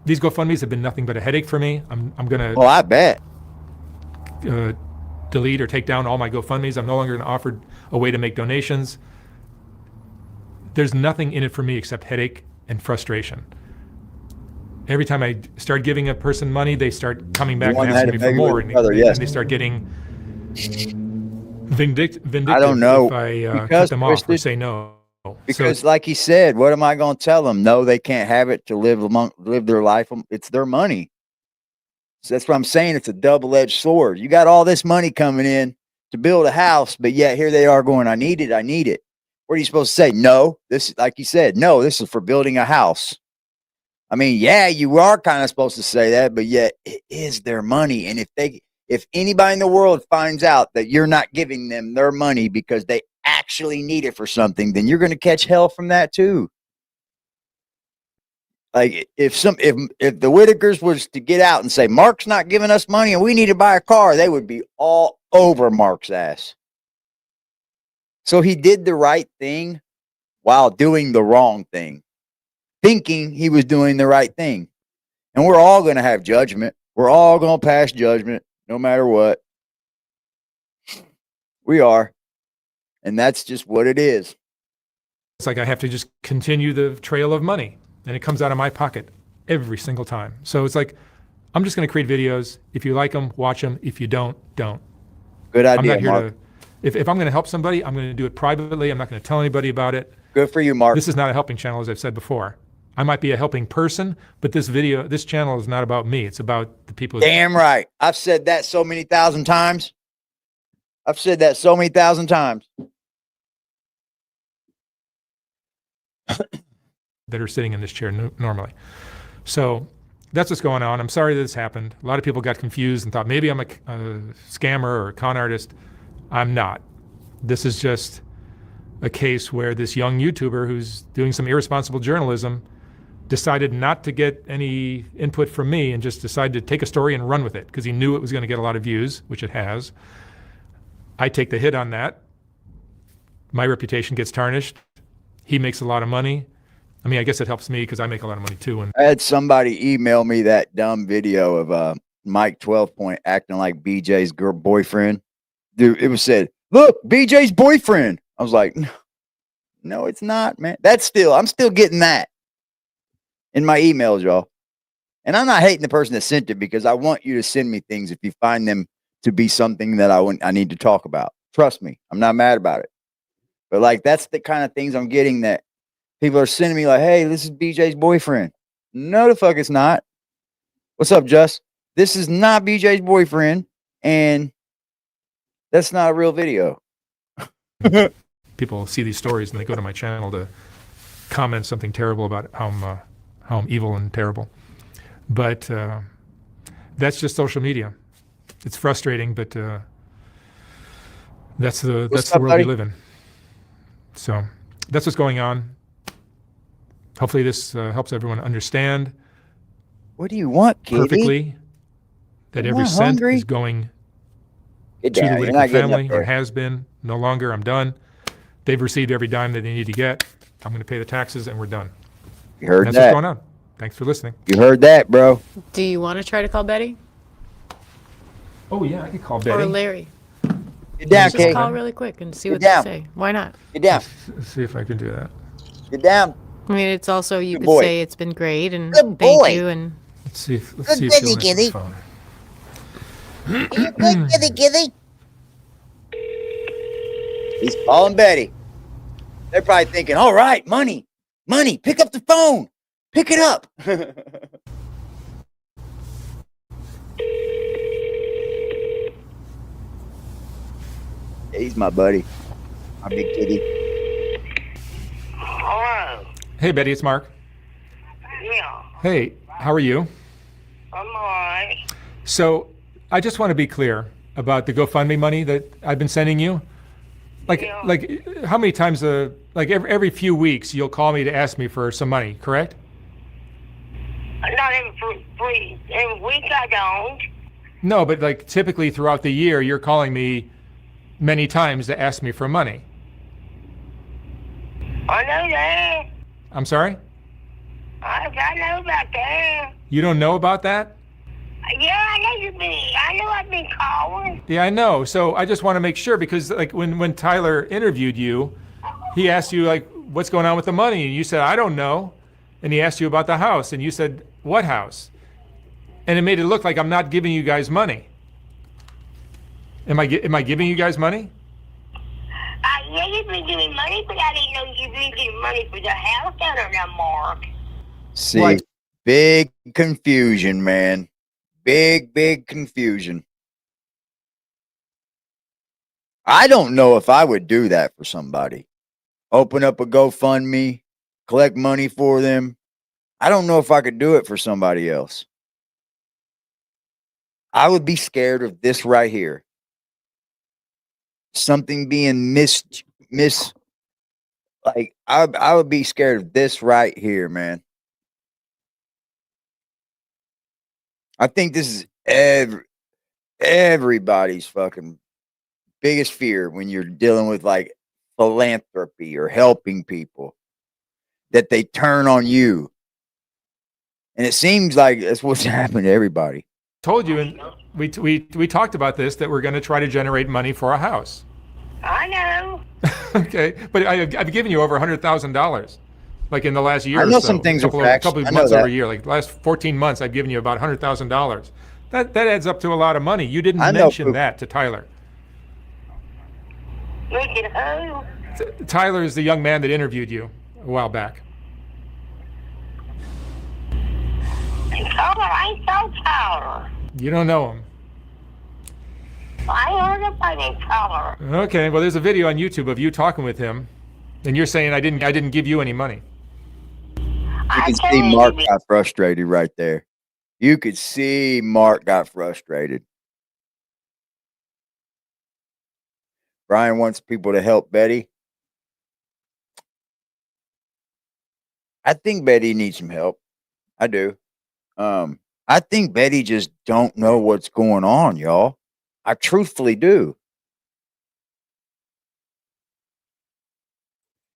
these GoFundMe's have been nothing but a headache for me. I'm gonna. Well, I bet. Delete or take down all my GoFundMe's. I'm no longer going to offer a way to make donations. There's nothing in it for me except headache and frustration. Every time I start giving a person money, they start coming back and asking me for more, and they start getting vindictive. I don't know. If I cut them off or say no. Because, like he said, what am I going to tell them? No, they can't have it to live their life. It's their money. So that's what I'm saying. It's a double-edged sword. You got all this money coming in to build a house, but yet here they are going, I need it. I need it. What are you supposed to say? No, this, like you said, no, this is for building a house. I mean, yeah, you are kind of supposed to say that, but yet it is their money. And if anybody in the world finds out that you're not giving them their money because they actually need it for something, then you're going to catch hell from that too. Like if the Whitakers was to get out and say, Mark's not giving us money and we need to buy a car, they would be all over Mark's ass. So he did the right thing while doing the wrong thing, thinking he was doing the right thing. And we're all going to have judgment. We're all going to pass judgment no matter what. We are. And that's just what it is. It's like I have to just continue the trail of money. And it comes out of my pocket every single time. So it's like, I'm just going to create videos. If you like them, watch them. If you don't, don't. Good idea, I'm not here Mark. If I'm going to help somebody, I'm going to do it privately. I'm not going to tell anybody about it. Good for you, Mark. This is not a helping channel, as I've said before. I might be a helping person, but this channel is not about me. It's about the people. Damn right. I've said that so many thousand times. I've said that so many thousand times. That are sitting in this chair normally. So that's what's going on. I'm sorry that this happened. A lot of people got confused and thought maybe I'm a scammer or a con artist. I'm not. This is just a case where this young YouTuber who's doing some irresponsible journalism decided not to get any input from me and just decided to take a story and run with it because he knew it was going to get a lot of views, which it has. I take the hit on that. My reputation gets tarnished. He makes a lot of money. I mean, I guess it helps me because I make a lot of money too. And I had somebody email me that dumb video of Mike 12 Point acting like BJ's boyfriend. Dude, it was said, look, BJ's boyfriend. I was like, no, it's not, man. I'm still getting that in my emails, y'all. And I'm not hating the person that sent it because I want you to send me things if you find them to be something that I need to talk about. Trust me, I'm not mad about it. But like, that's the kind of things I'm getting that people are sending me like, hey, this is BJ's boyfriend. No, the fuck it's not. What's up, Just? This is not BJ's boyfriend. And that's not a real video. people see these stories and they go to my channel to comment something terrible about how I'm evil and terrible. But that's just social media. It's frustrating, but that's the world we live in. So that's what's going on. Hopefully this helps everyone understand. What do you want, kitty? Perfectly that every cent is going to the Whitaker family, or has been. No longer. I'm done. They've received every dime that they need to get. I'm going to pay the taxes, and we're done. You heard that's that. What's going on. Thanks for listening. You heard that, bro. Do you want to try to call Betty? Oh, yeah, I could call Betty. Or Larry? Get down, Just Kate. call really quick and see what they say. Why not? Get down. Let's see if I can do that. Get down. I mean, it's also, you Good could boy. say it's been great and Good thank boy. you. And Let's see if Good she'll kitty, answer kitty. the phone. You good, kitty, kitty? He's calling Betty. They're probably thinking, all right, money, pick up the phone. Pick it up. He's my buddy. My big kitty. Hey, Betty, it's Mark. Yeah, Hey, how are you? I'm alright. So I just want to be clear about the GoFundMe money that I've been sending you. Yeah. Like how many times like every few weeks you'll call me to ask me for some money, correct? Not every week I don't. No, but like typically throughout the year you're calling me many times to ask me for money. I know that. I'm sorry? I know about that. You don't know about that? Yeah, I know I've been calling. Yeah, I know. So I just want to make sure because like when Tyler interviewed you, he asked you like what's going on with the money and you said I don't know. And he asked you about the house and you said what house? And it made it look like I'm not giving you guys money. Am I giving you guys money? Yeah, you've been giving money, but I didn't know you've been giving money for the house down there now, Mark. See, What? big confusion, man. Big confusion. I don't know if I would do that for somebody. Open up a GoFundMe, collect money for them. I don't know if I could do it for somebody else. I would be scared of this right here. Something being like I would be scared of this right here, man. I think this is everybody's fucking biggest fear when you're dealing with like philanthropy or helping people, that they turn on you. And it seems like that's what's happened to everybody. Told you and we talked about this that we're going to try to generate money for a house. I know. Okay, but I've given you over $100,000, like in the last year. I know or so. some things are facts. Couple of I know months that. over a year, like the last 14 months, I've given you about $100,000. That adds up to a lot of money. You didn't I know, mention but- that to Tyler. Look at who? Tyler is the young man that interviewed you a while back. I ain't so Tyler. You don't know him. I heard about that Tyler. Okay, well, there's a video on YouTube of you talking with him, and you're saying I didn't give you any money. You can see Mark got frustrated right there. You could see Mark got frustrated. Brian wants people to help Betty. I think Betty needs some help. I do. I think Betty just don't know what's going on, y'all. I truthfully do.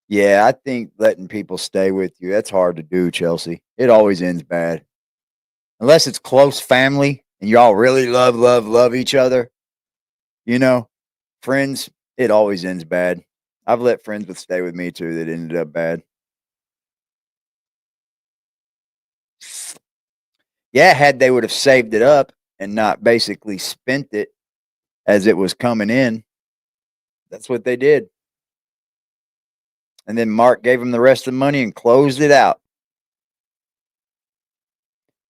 Yeah, I think letting people stay with you, that's hard to do, Chelsea. It always ends bad. Unless it's close family and y'all really love each other. You know, friends, it always ends bad. I've let friends stay with me too that ended up bad. Yeah, had they would have saved it up and not basically spent it as it was coming in. That's what they did. And then Mark gave him the rest of the money and closed it out.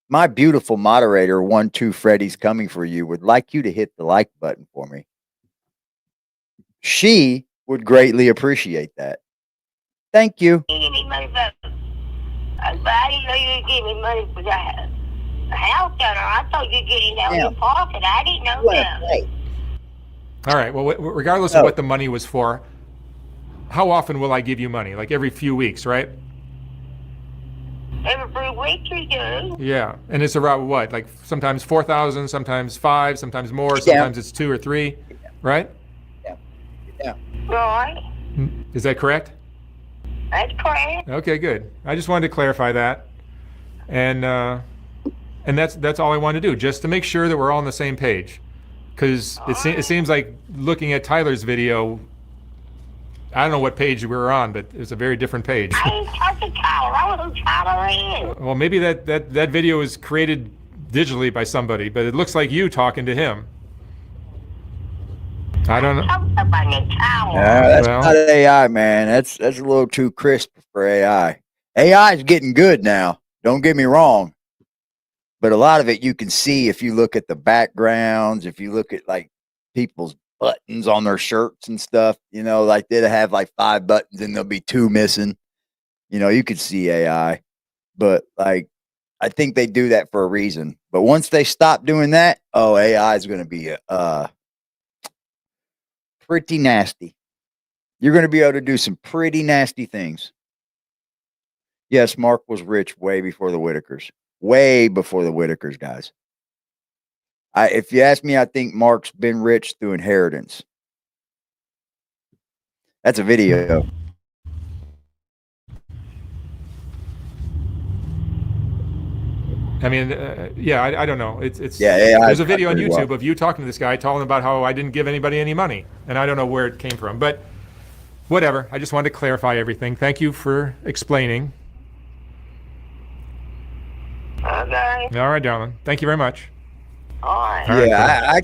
My beautiful moderator, 1-2 Freddy's coming for you, would like you to hit the like button for me. She would greatly appreciate that. Thank you. You give me money for, but I didn't know you would give me money for that. The house down there, I thought you'd get it out of your pocket. I didn't know that. All right. Well, regardless of what the money was for, how often will I give you money? Like every few weeks, right? Every week you do. Yeah. And it's around what? Like sometimes 4,000, sometimes 5, sometimes more, sometimes it's 2 or 3, right? Yeah. Right. Is that correct? That's correct. Okay, good. I just wanted to clarify that. And that's all I wanted to do, just to make sure that we're all on the same page. Because it seems like looking at Tyler's video, I don't know what page we were on, but it's a very different page. I ain't talking Tyler. I don't know who Tyler is. Well, maybe that video was created digitally by somebody, but it looks like you talking to him. I don't know. Talk about that Tyler. That's Well- not AI, man. That's a little too crisp for AI. AI is getting good now. Don't get me wrong. But a lot of it you can see if you look at the backgrounds, if you look at like people's buttons on their shirts and stuff, you know, like they'll have like 5 buttons and there'll be 2 missing. You know, you could see AI, but like, I think they do that for a reason. But once they stop doing that, oh, AI is going to be pretty nasty. You're going to be able to do some pretty nasty things. Yes, Mark was rich way before the Whitakers. Way before the Whitakers, guys. If you ask me, I think Mark's been rich through inheritance. That's a video. I mean, yeah, I don't know. It's Yeah, AI there's a is video on pretty YouTube well. of you talking to this guy, telling him about how I didn't give anybody any money, and I don't know where it came from, but whatever. I just wanted to clarify everything. Thank you for explaining. Okay. All right, darling. Thank you very much. All right. All right, Yeah, bye.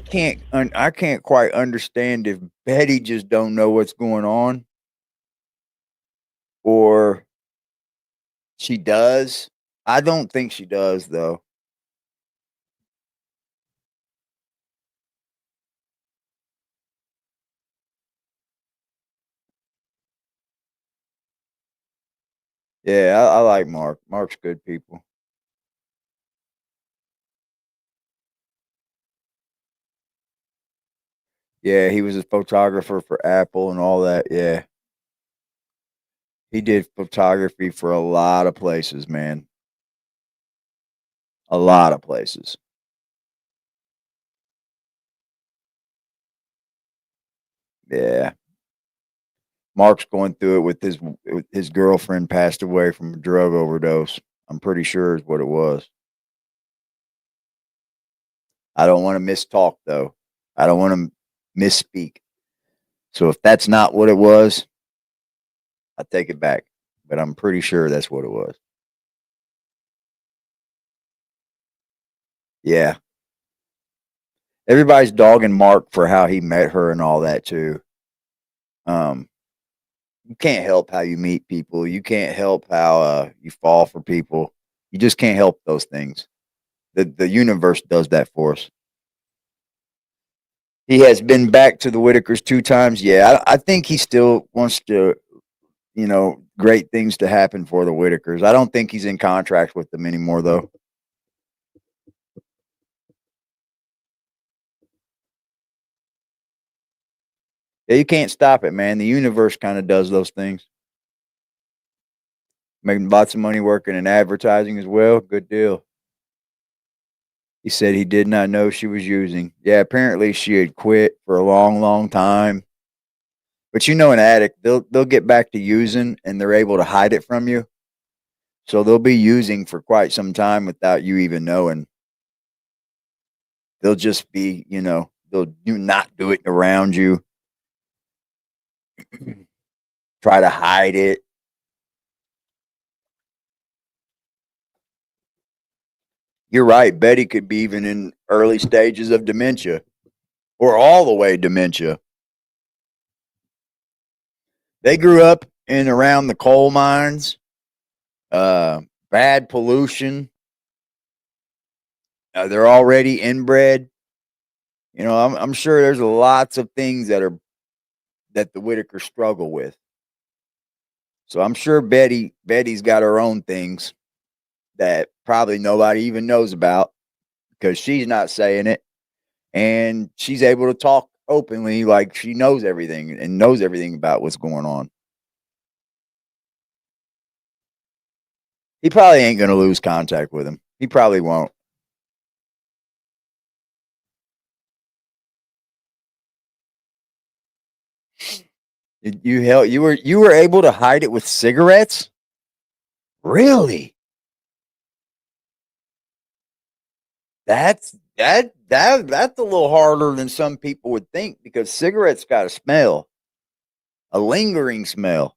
I can't quite understand if Betty just don't know what's going on, or she does. I don't think she does, though. Yeah, I like Mark. Mark's good people. Yeah, he was a photographer for Apple and all that. Yeah. He did photography for a lot of places, man. A lot of places. Yeah. Mark's going through it with his girlfriend passed away from a drug overdose. I'm pretty sure is what it was. I don't want to mistalk though. I don't want to misspeak. So if that's not what it was, I take it back. But I'm pretty sure that's what it was. Yeah. Everybody's dogging Mark for how he met her and all that too. You can't help how you meet people. You can't help how you fall for people. You just can't help those things. The universe does that for us. He has been back to the Whitakers 2 times. Yeah, I think he still wants to, great things to happen for the Whitakers. I don't think he's in contract with them anymore, though. Yeah, you can't stop it, man. The universe kind of does those things. Making lots of money working in advertising as well. Good deal. He said he did not know she was using. Yeah, apparently she had quit for a long, long time. But an addict, they'll get back to using and they're able to hide it from you. So they'll be using for quite some time without you even knowing. They'll just be, they'll not do it around you. Try to hide it. You're right. Betty could be even in early stages of dementia or all the way dementia. They grew up in around the coal mines, bad pollution. They're already inbred. I'm sure there's lots of things that the Whitakers struggle with. So I'm sure Betty's got her own things that probably nobody even knows about because she's not saying it, and she's able to talk openly like she knows everything and knows everything about what's going on. He probably ain't going to lose contact with him. He probably won't. You were able to hide it with cigarettes? Really? That's a little harder than some people would think because cigarettes got a smell, a lingering smell.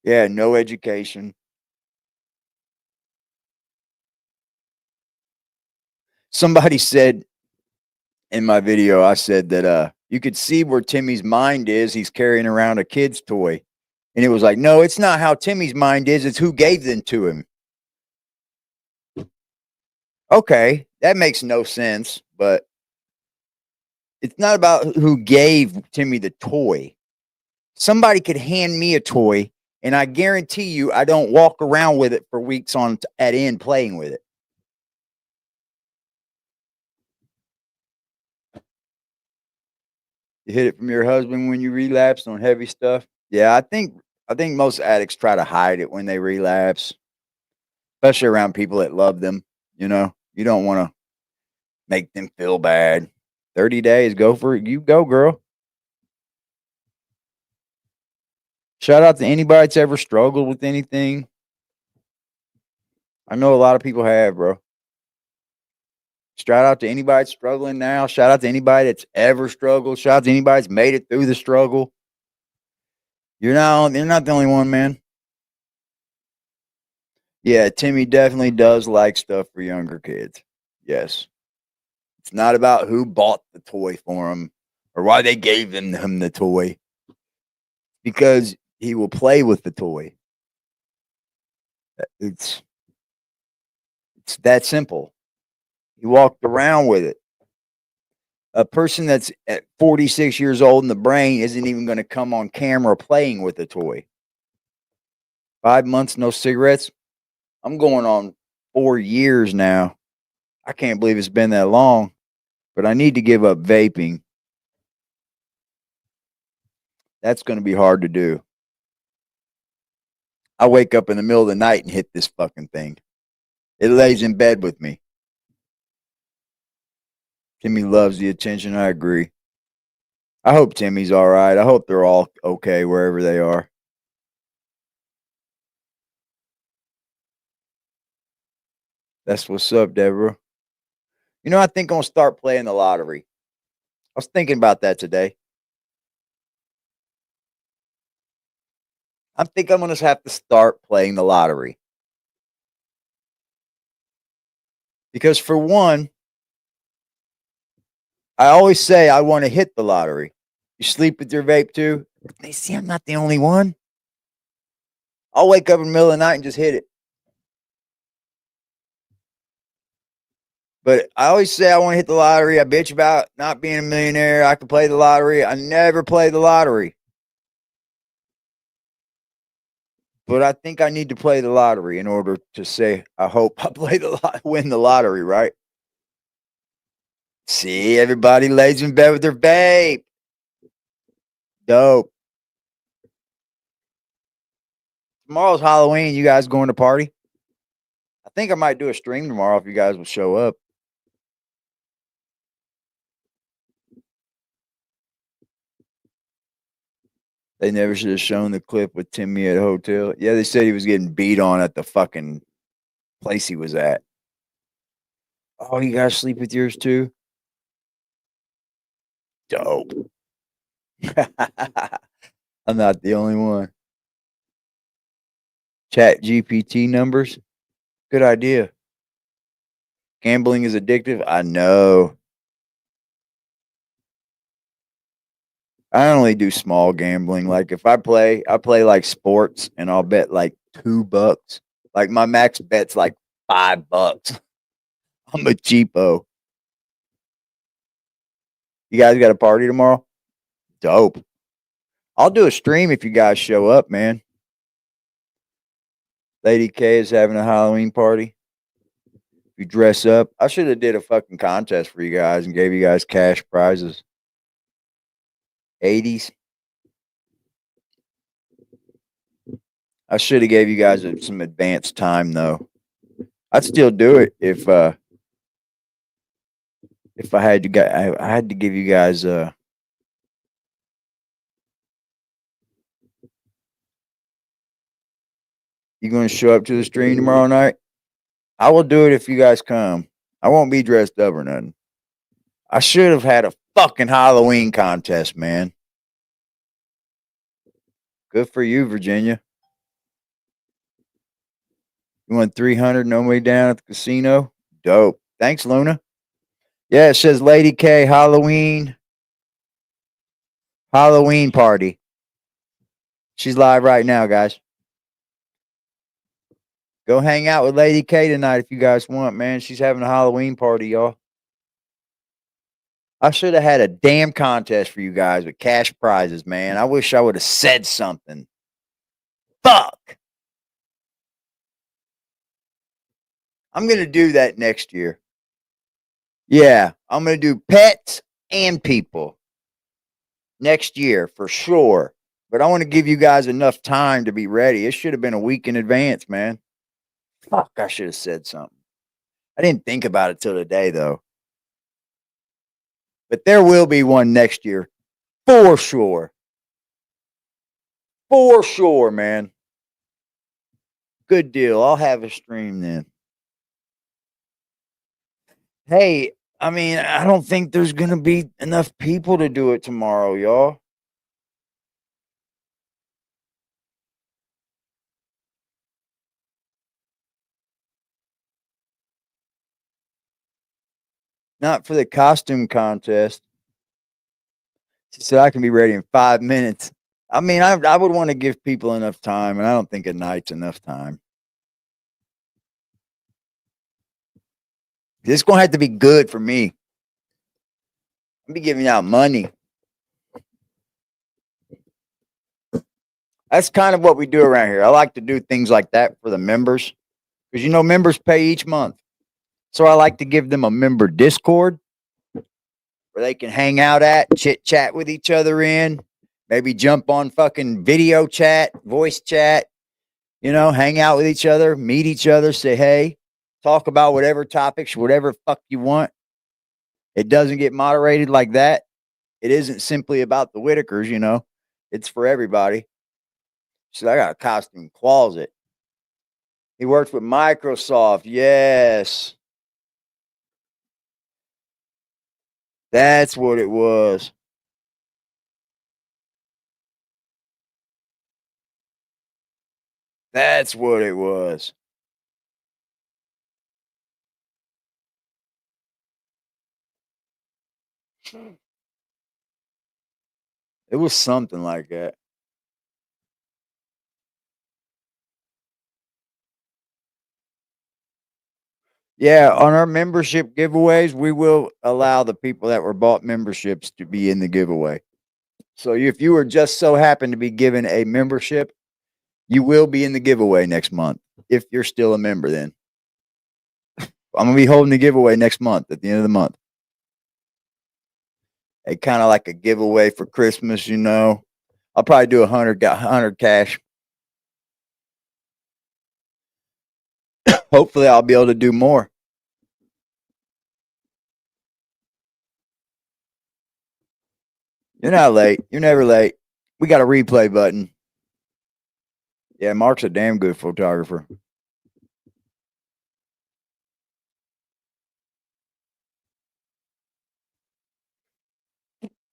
Yeah, no education. Somebody said in my video, I said that you could see where Timmy's mind is. He's carrying around a kid's toy. And it was like, no, it's not how Timmy's mind is. It's who gave them to him. Okay, that makes no sense, but It's not about who gave Timmy the toy. Somebody could hand me a toy, and I guarantee you I don't walk around with it for weeks on at end playing with it. You hid it from your husband when you relapsed on heavy stuff? Yeah, I think most addicts try to hide it when they relapse, especially around people that love them. You know, you don't want to make them feel bad. 30 days, go for it. You go, girl. Shout out to anybody that's ever struggled with anything. I know a lot of people have, bro. Shout out to anybody that's struggling now. Shout out to anybody that's ever struggled. Shout out to anybody that's made it through the struggle. You're not the only one, man. Yeah, Timmy definitely does like stuff for younger kids. Yes. It's not about who bought the toy for him or why they gave him the toy. Because he will play with the toy. It's that simple. He walked around with it. A person that's at 46 years old in the brain isn't even going to come on camera playing with a toy. 5 months, no cigarettes. I'm going on 4 years now. I can't believe it's been that long, but I need to give up vaping. That's going to be hard to do. I wake up in the middle of the night and hit this fucking thing. It lays in bed with me. Timmy loves the attention. I agree. I hope Timmy's all right. I hope they're all okay wherever they are. That's what's up, Deborah. You know, I think I'm going to start playing the lottery. I was thinking about that today. I think I'm going to have to start playing the lottery. Because for one, I always say I want to hit the lottery. You sleep with your vape too? They see I'm not the only one. I'll wake up in the middle of the night and just hit it. But I always say I want to hit the lottery. I bitch about not being a millionaire. I can play the lottery. I never play the lottery. But I think I need to play the lottery in order to say I hope I win the lottery, right? See, everybody lays in bed with their vape. Dope. Tomorrow's Halloween. You guys going to party? I think I might do a stream tomorrow if you guys will show up. They never should have shown the clip with Timmy at a hotel. Yeah, they said he was getting beat on at the fucking place he was at. Oh, you guys sleep with yours too? Dope. I'm not the only one. Chat GPT numbers. Good idea. Gambling is addictive. I know. I only do small gambling. Like if I play like sports and I'll bet like $2. Like my max bet's like $5. I'm a cheapo. You guys got a party tomorrow? Dope. I'll do a stream if you guys show up, man. Lady K is having a Halloween party. If you dress up, I should have did a fucking contest for you guys and gave you guys cash prizes. 80s. I should have gave you guys some advanced time though. I'd still do it if I had to. I had to give you guys you going to show up to the stream tomorrow night? I will do it if you guys come. I won't be dressed up or nothing. I should have had a fucking Halloween contest, man. Good for you, Virginia. You won 300 no way down at the casino? Dope. Thanks, Luna. Yeah, it says Lady K Halloween party. She's live right now, guys. Go hang out with Lady K tonight if you guys want, man. She's having a Halloween party, y'all. I should have had a damn contest for you guys with cash prizes, man. I wish I would have said something. Fuck. I'm going to do that next year. Yeah, I'm going to do pets and people next year for sure. But I want to give you guys enough time to be ready. It should have been a week in advance, man. Fuck, I should have said something. I didn't think about it till today, though. But there will be one next year for sure. For sure, man. Good deal. I'll have a stream then. Hey, I mean, I don't think there's going to be enough people to do it tomorrow, y'all. Not for the costume contest. She said I can be ready in 5 minutes. I mean, I would want to give people enough time, and I don't think a night's enough time. This is going to have to be good for me. I'll be giving out money. That's kind of what we do around here. I like to do things like that for the members because, you know, members pay each month. So I like to give them a member Discord where they can hang out at, chit chat with each other in, maybe jump on fucking video chat, voice chat, you know, hang out with each other, meet each other, say hey, talk about whatever topics, whatever fuck you want. It doesn't get moderated like that. It isn't simply about the Whitakers, you know, it's for everybody. So I got a costume closet. He works with Microsoft. Yes. That's what it was. That's what it was. It was something like that. Yeah, on our membership giveaways, we will allow the people that were bought memberships to be in the giveaway. So if you were just so happen to be given a membership, you will be in the giveaway next month. If you're still a member, then I'm gonna be holding the giveaway next month at the end of the month. A kind of like a giveaway for Christmas, you know. I'll probably do 100 cash. Hopefully, I'll be able to do more. You're not late. You're never late. We got a replay button. Yeah, Mark's a damn good photographer.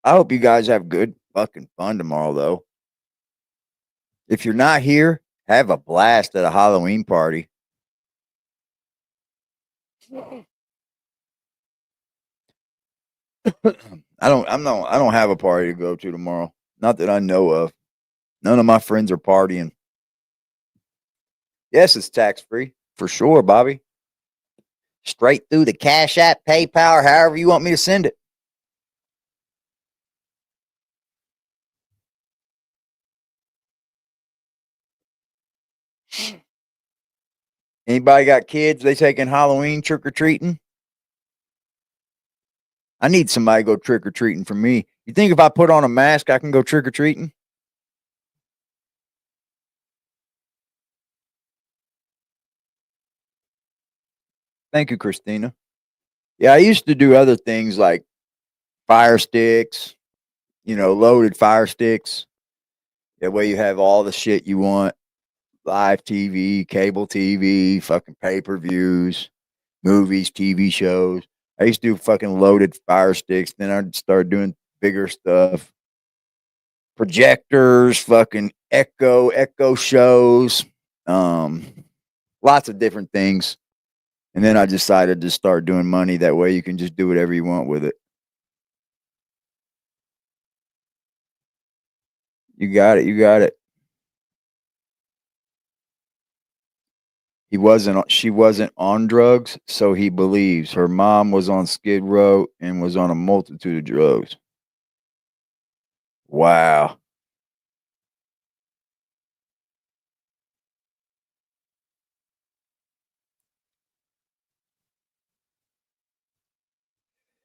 I hope you guys have good fucking fun tomorrow, though. If you're not here, have a blast at a Halloween party. I don't have a party to go to tomorrow. Not that I know of. None of my friends are partying. Yes, it's tax free for sure, Bobby. Straight through the Cash App, PayPal, or however you want me to send it. Anybody got kids? They taking Halloween trick or treating? I need somebody to go trick or treating for me. You think if I put on a mask, I can go trick or treating? Thank you, Christina. Yeah, I used to do other things like fire sticks, you know, loaded fire sticks. That way you have all the shit you want. Live TV, cable TV, fucking pay-per-views, movies, TV shows. I used to do fucking loaded fire sticks. Then I started doing bigger stuff. Projectors, fucking echo shows, lots of different things. And then I decided to start doing money. That way you can just do whatever you want with it. You got it. You got it. She wasn't on drugs, so he believes. Her mom was on Skid Row and was on a multitude of drugs. Wow.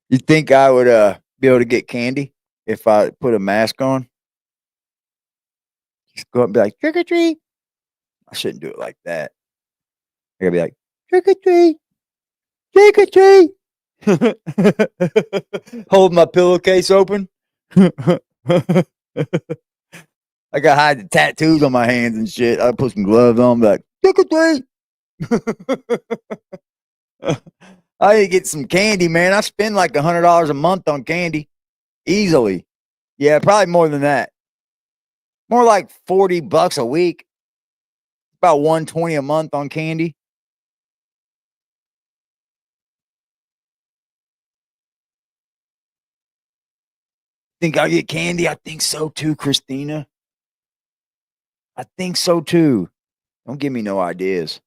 You think I would be able to get candy if I put a mask on? Just go up and be like, trick or treat. I shouldn't do it like that. I gotta be like, trick or treat, trick or treat. Hold my pillowcase open. I gotta hide the tattoos on my hands and shit. I put some gloves on, be like, trick or treat. I need to get some candy, man. I spend like $100 a month on candy. Easily. Yeah, probably more than that. More like $40 a week. About $120 a month on candy. Think I'll get candy? I think so too, Christina. I think so too. Don't give me no ideas.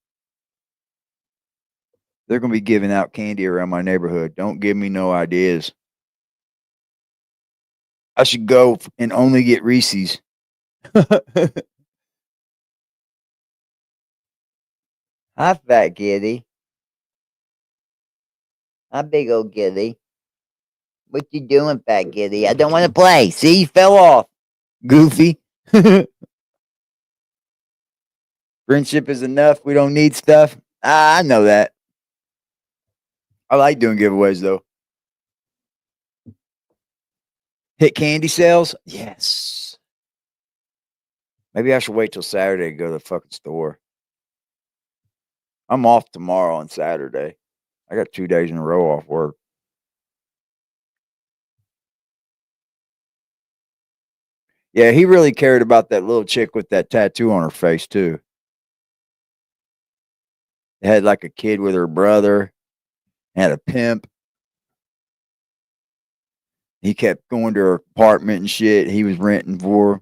They're going to be giving out candy around my neighborhood. Don't give me no ideas. I should go and only get Reese's. Hi, fat kitty. Hi, big old kitty. What you doing, fat kitty? I don't want to play. See, you fell off. Goofy. Friendship is enough. We don't need stuff. I know that. I like doing giveaways, though. Hit candy sales? Yes. Maybe I should wait till Saturday to go to the fucking store. I'm off tomorrow and Saturday. I got 2 days in a row off work. Yeah, he really cared about that little chick with that tattoo on her face, too. Had like a kid with her brother, had a pimp. He kept going to her apartment and shit he was renting for her.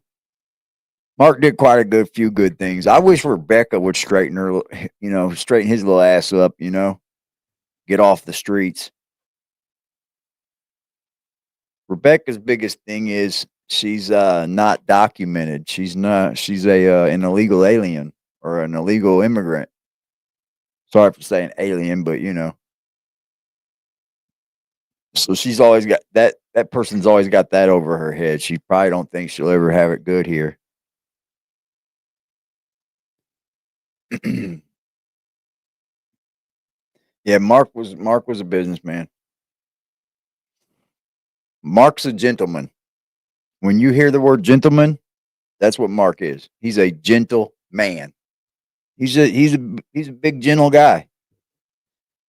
Mark did quite a few good things. I wish Rebecca would straighten his little ass up, get off the streets. Rebecca's biggest thing is she's not documented. She's an illegal alien or an illegal immigrant. Sorry for saying alien, but So she's always got that person's always got that over her head. She probably don't think she'll ever have it good here. Yeah, Mark was a businessman. Mark's a gentleman. When you hear the word gentleman, that's what Mark is. He's a gentle man. He's a big gentle guy.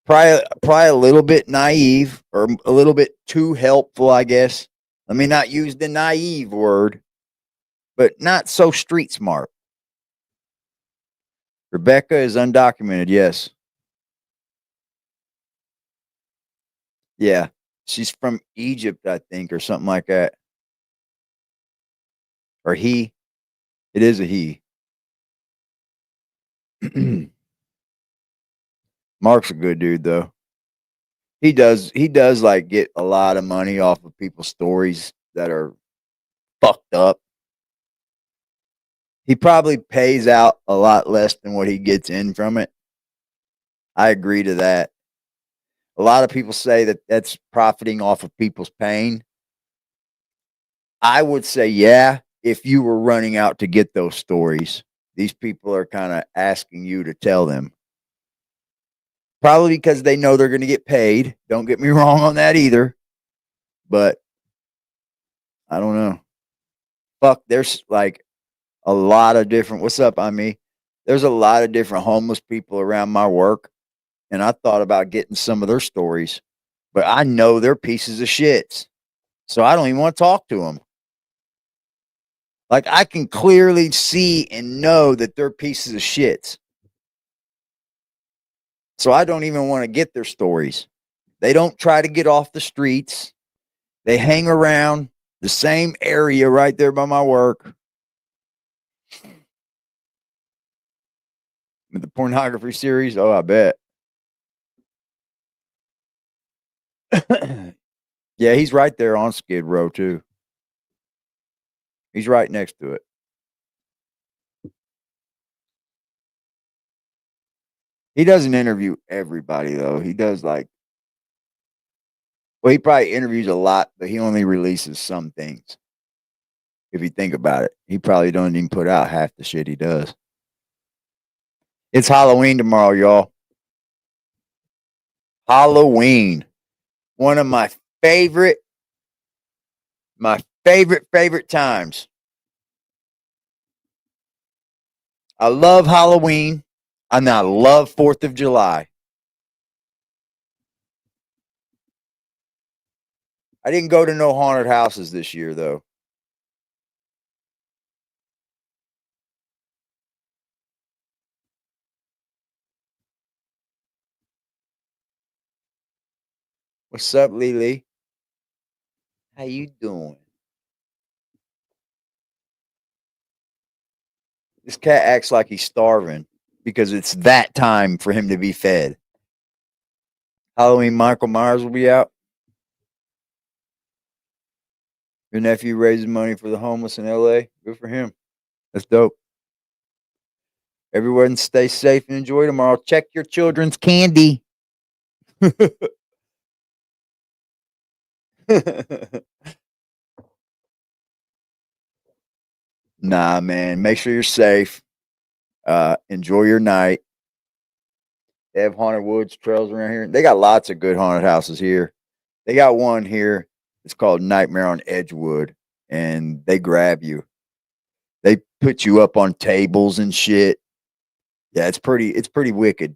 Probably a little bit naive or a little bit too helpful, I guess. Let me not use the naive word, but not so street smart. Rebecca is undocumented, yes. Yeah. She's from Egypt, I think, or something like that. Or he. It is a he. Mark's a good dude, though. He does like get a lot of money off of people's stories that are fucked up. He probably pays out a lot less than what he gets in from it. I agree to that. A lot of people say that that's profiting off of people's pain. I would say, yeah, if you were running out to get those stories, these people are kind of asking you to tell them. Probably because they know they're going to get paid. Don't get me wrong on that either. But I don't know. Fuck, there's like a lot of different. What's up, Ami? There's a lot of different homeless people around my work. And I thought about getting some of their stories. But I know they're pieces of shits. So I don't even want to talk to them. Like, I can clearly see and know that they're pieces of shits. So I don't even want to get their stories. They don't try to get off the streets. They hang around the same area right there by my work. With the pornography series? Oh, I bet. Yeah, he's right there on Skid Row, too. He's right next to it. He doesn't interview everybody, though. He does, like, well, he probably interviews a lot, but he only releases some things. If you think about it, he probably don't even put out half the shit he does. It's Halloween tomorrow, y'all. Halloween. One of my favorite times. I love Halloween and I love 4th of July. I didn't go to no haunted houses this year, though. What's up, Lily? How you doing? This cat acts like he's starving because it's that time for him to be fed. Halloween, Michael Myers will be out. Your nephew raises money for the homeless in LA. Good for him. That's dope. Everyone stay safe and enjoy tomorrow. Check your children's candy. Nah, man. Make sure you're safe. Enjoy your night. They have haunted woods trails around here. They got lots of good haunted houses here. They got one here. It's called Nightmare on Edgewood, and they grab you. They put you up on tables and shit. Yeah, it's pretty wicked.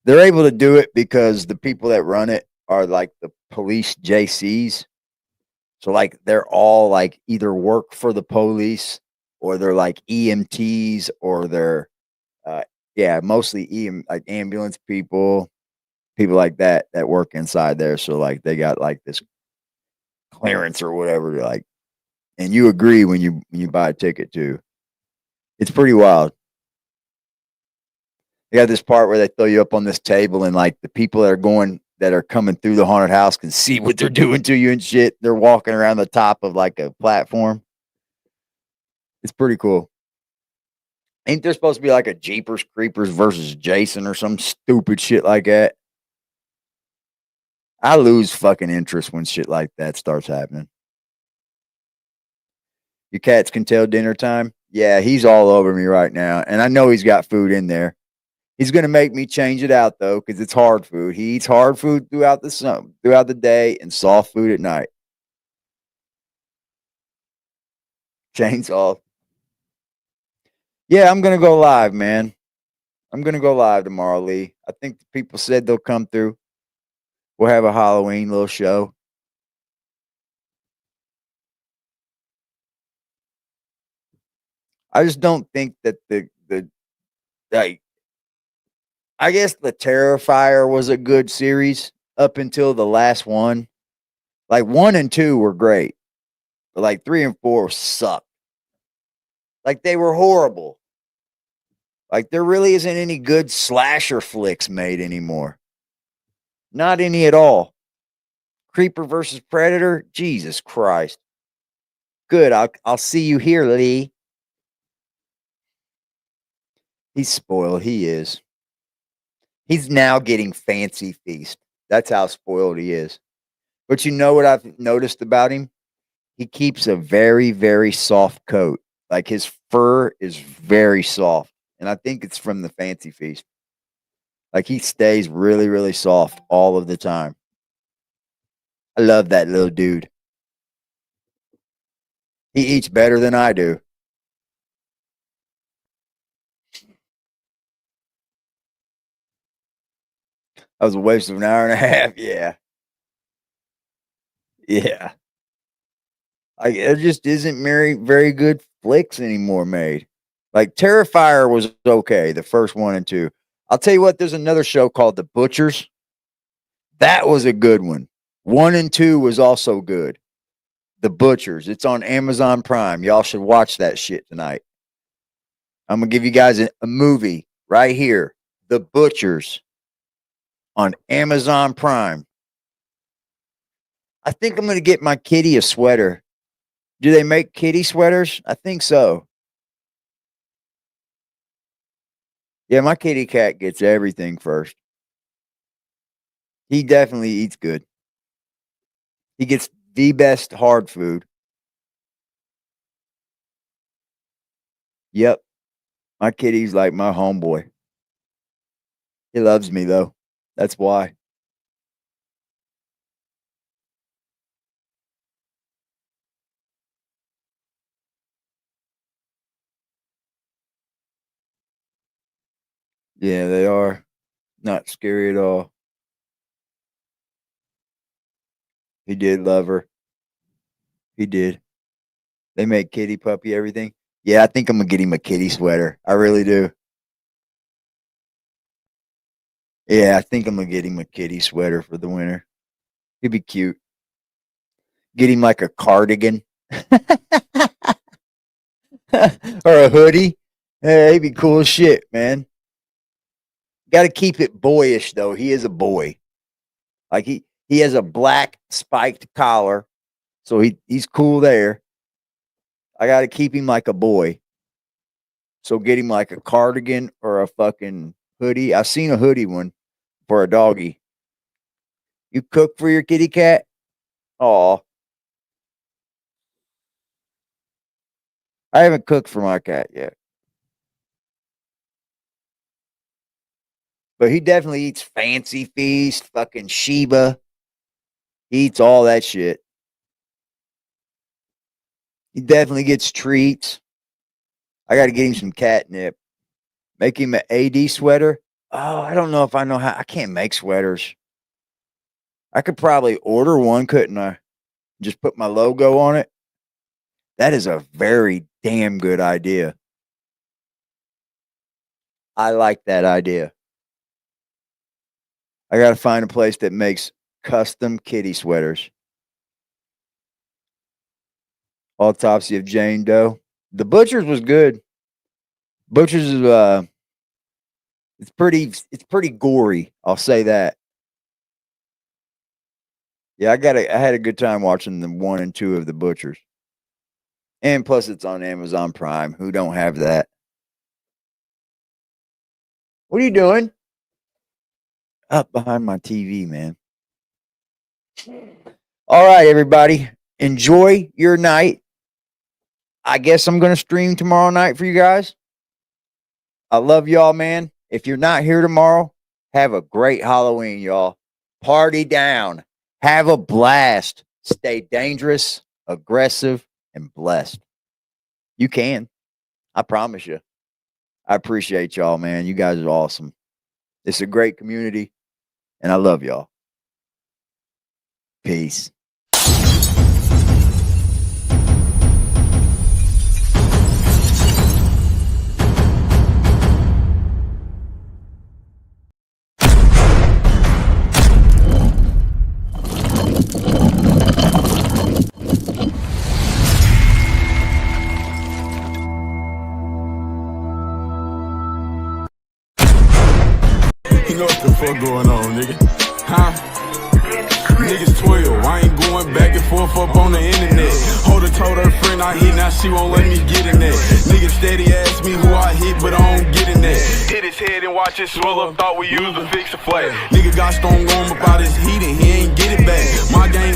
They're able to do it because the people that run it are like the police JCs. So like they're all like either work for the police or they're like EMTs or they're mostly like ambulance people like that work inside there. So like they got like this clearance or whatever, like, and you agree when you buy a ticket too. It's pretty wild. They got this part where they throw you up on this table and like the people that are coming through the haunted house can see what they're doing to you and shit. They're walking around the top of like a platform. It's pretty cool. Ain't there supposed to be like a Jeepers Creepers versus Jason or some stupid shit like that? I lose fucking interest when shit like that starts happening. Your cats can tell dinner time? Yeah, he's all over me right now. And I know he's got food in there. He's going to make me change it out, though, because it's hard food. He eats hard food throughout the day and soft food at night. Chainsaw. Yeah, I'm going to go live, man. I'm going to go live tomorrow, Lee. I think the people said they'll come through. We'll have a Halloween little show. I just don't think that I guess the Terrifier was a good series up until the last one. Like 1 and 2 were great, but like 3 and 4 sucked. Like they were horrible. Like there really isn't any good slasher flicks made anymore. Not any at all. Creeper versus Predator? Jesus Christ. Good. I'll see you here, Lee. He's spoiled. He is. He's now getting Fancy Feast. That's how spoiled he is. But you know what I've noticed about him? He keeps a very, very soft coat. Like his fur is very soft. And I think it's from the Fancy Feast. Like he stays really, really soft all of the time. I love that little dude. He eats better than I do. That was a waste of an hour and a half. Yeah. Yeah. There just isn't very good flicks anymore made. Like Terrifier was okay, the first 1 and 2. I'll tell you what, there's another show called The Butchers. That was a good one. 1 and 2 was also good. The Butchers. It's on Amazon Prime. Y'all should watch that shit tonight. I'm going to give you guys a movie right here, The Butchers on Amazon Prime. I think I'm going to get my kitty a sweater. Do they make kitty sweaters? I think so. Yeah, my kitty cat gets everything first. He definitely eats good. He gets the best hard food. Yep. My kitty's like my homeboy. He loves me, though. That's why. Yeah, they are. Not scary at all. He did love her. He did. They make kitty, puppy, everything. Yeah, I think I'm going to get him a kitty sweater. I really do. Yeah, I think I'm going to get him a kitty sweater for the winter. He'd be cute. Get him like a cardigan. Or a hoodie. Hey, he'd be cool as shit, man. Got to keep it boyish, though. He is a boy. Like he has a black spiked collar, so he's cool there. I got to keep him like a boy. So get him like a cardigan or a fucking hoodie. I've seen a hoodie one for a doggy. You cook for your kitty cat? Aw. I haven't cooked for my cat yet. But he definitely eats Fancy Feast, fucking Sheba. He eats all that shit. He definitely gets treats. I got to get him some catnip. Make him an AD sweater. Oh, I don't know if I know how. I can't make sweaters. I could probably order one, couldn't I? Just put my logo on it. That is a very damn good idea. I like that idea. I got to find a place that makes custom kitty sweaters. Autopsy of Jane Doe. The Butchers was good. Butchers is it's pretty gory. I'll say that. Yeah, I had a good time watching the 1 and 2 of The Butchers. And plus it's on Amazon Prime. Who don't have that? What are you doing? Up behind my TV, man. All right, everybody. Enjoy your night. I guess I'm going to stream tomorrow night for you guys. I love y'all, man. If you're not here tomorrow, have a great Halloween, y'all. Party down. Have a blast. Stay dangerous, aggressive, and blessed. You can. I promise you. I appreciate y'all, man. You guys are awesome. It's a great community, and I love y'all. Peace. You know what the fuck going on, nigga? Huh? Niggas 12, I ain't going back and forth up on the internet. Holder told her friend I hit, now she won't let me get in there. Niggas steady ask me who I hit, but I don't get in there. Hit his head and watch it swell up, thought we used to fix a flag. Nigga got strong on about his heat and he ain't get it back. My gang